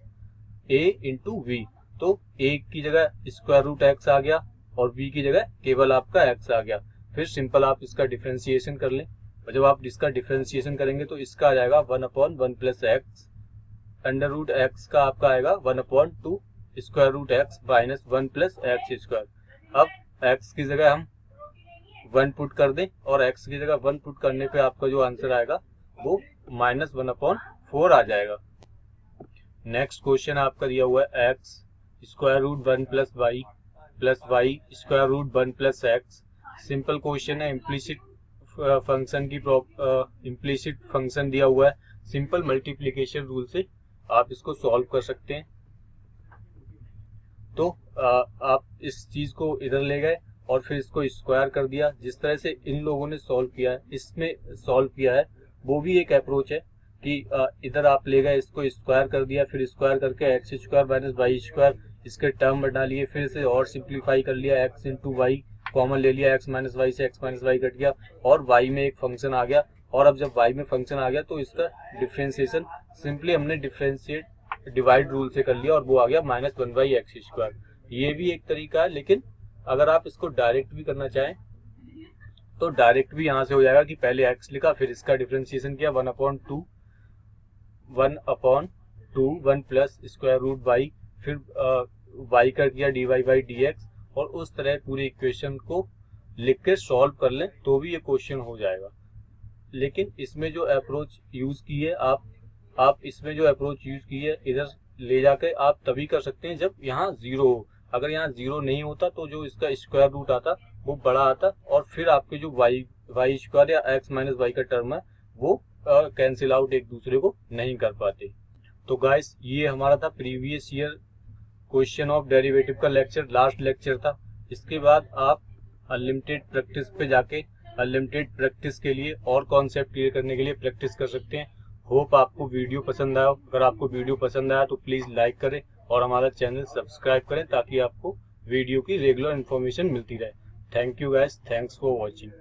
a into v। तो a की जगह स्क्वायर रूट x आ गया और v की जगह केवल आपका x आ गया। फिर सिंपल आप इसका डिफरेंशिएशन कर लें, और जब आप इसका डिफरेंशिएशन करेंगे तो इसका आ जाएगा 1/1 plus x, under root x का आपका आएगा 1/2 square root x minus 1 plus x square. अब x की जगह हम 1 पुट कर दें और x की जगह 1 पुट करने पे आपका जो आंसर आएगा वो माइनस 1/4 आ जाएगा। नेक्स्ट क्वेश्चन आपका दिया हुआ है x square root 1 plus y square root 1 plus x। Simple question है, इम्प्लीसिट फंक्शन की इम्प्लीसिट फंक्शन दिया हुआ है। सिंपल मल्टीप्लिकेशन रूल से आप इसको सॉल्व कर सकते हैं। तो आप इस चीज को इधर ले गए और फिर इसको स्क्वायर कर दिया। जिस तरह से इन लोगों ने सॉल्व किया है, इसमें सॉल्व किया है, वो भी एक अप्रोच है कि इधर आप ले गए, इसको स्क्वायर कर दिया, फिर स्क्वायर करके x square minus y square इसके टर्म बना लिए, फिर से और सिंप्लीफाई कर लिया, एक्स इंटू वाई कॉमन ले लिया, एक्स माइनस वाई से एक्स माइनस वाई कट गया और वाई में एक फंक्शन आ गया। और अब जब वाई में फंक्शन आ गया तो इसका डिफ्रेंसिएशन सिंपली हमने डिफ्रेंशिएट डिवाइड रूल से कर लिया और वो आ गया माइनस 1/x स्क्वायर। ये भी एक तरीका है, लेकिन अगर आप इसको डायरेक्ट भी करना चाहें तो डायरेक्ट भी यहाँ से हो जाएगा कि पहले x लिखा, फिर इसका डिफ्रेंशिएशन किया 1/2 1 प्लस स्क्वायर रूट वाई, फिर y कर दिया dy/dx, और उस तरह पूरी इक्वेशन को लिख के सॉल्व कर लें तो भी ये क्वेश्चन हो जाएगा। लेकिन इसमें जो अप्रोच यूज की है आप इसमें जो अप्रोच यूज की है इधर ले जाके आप तभी कर सकते हैं जब यहाँ 0 हो। अगर यहाँ 0 नहीं होता तो जो इसका स्क्वायर रूट आता वो बड़ा आता और फिर आपके जो वाई स्क्वायर या एक्स माइनस वाई का टर्म है वो कैंसिल आउट एक दूसरे को नहीं कर पाते। तो गाइस, ये हमारा था previous year question of derivative का लेक्चर, लास्ट लेक्चर था। इसके बाद आप अनलिमिटेड प्रैक्टिस पे जाके अनलिमिटेड प्रैक्टिस के लिए और कॉन्सेप्ट क्लियर करने के लिए प्रैक्टिस कर सकते हैं। होप आपको वीडियो पसंद आया। अगर आपको वीडियो पसंद आया तो प्लीज़ लाइक करें और हमारा चैनल सब्सक्राइब करें ताकि आपको वीडियो की रेगुलर इन्फॉर्मेशन मिलती रहे। Thank you guys, thanks for watching.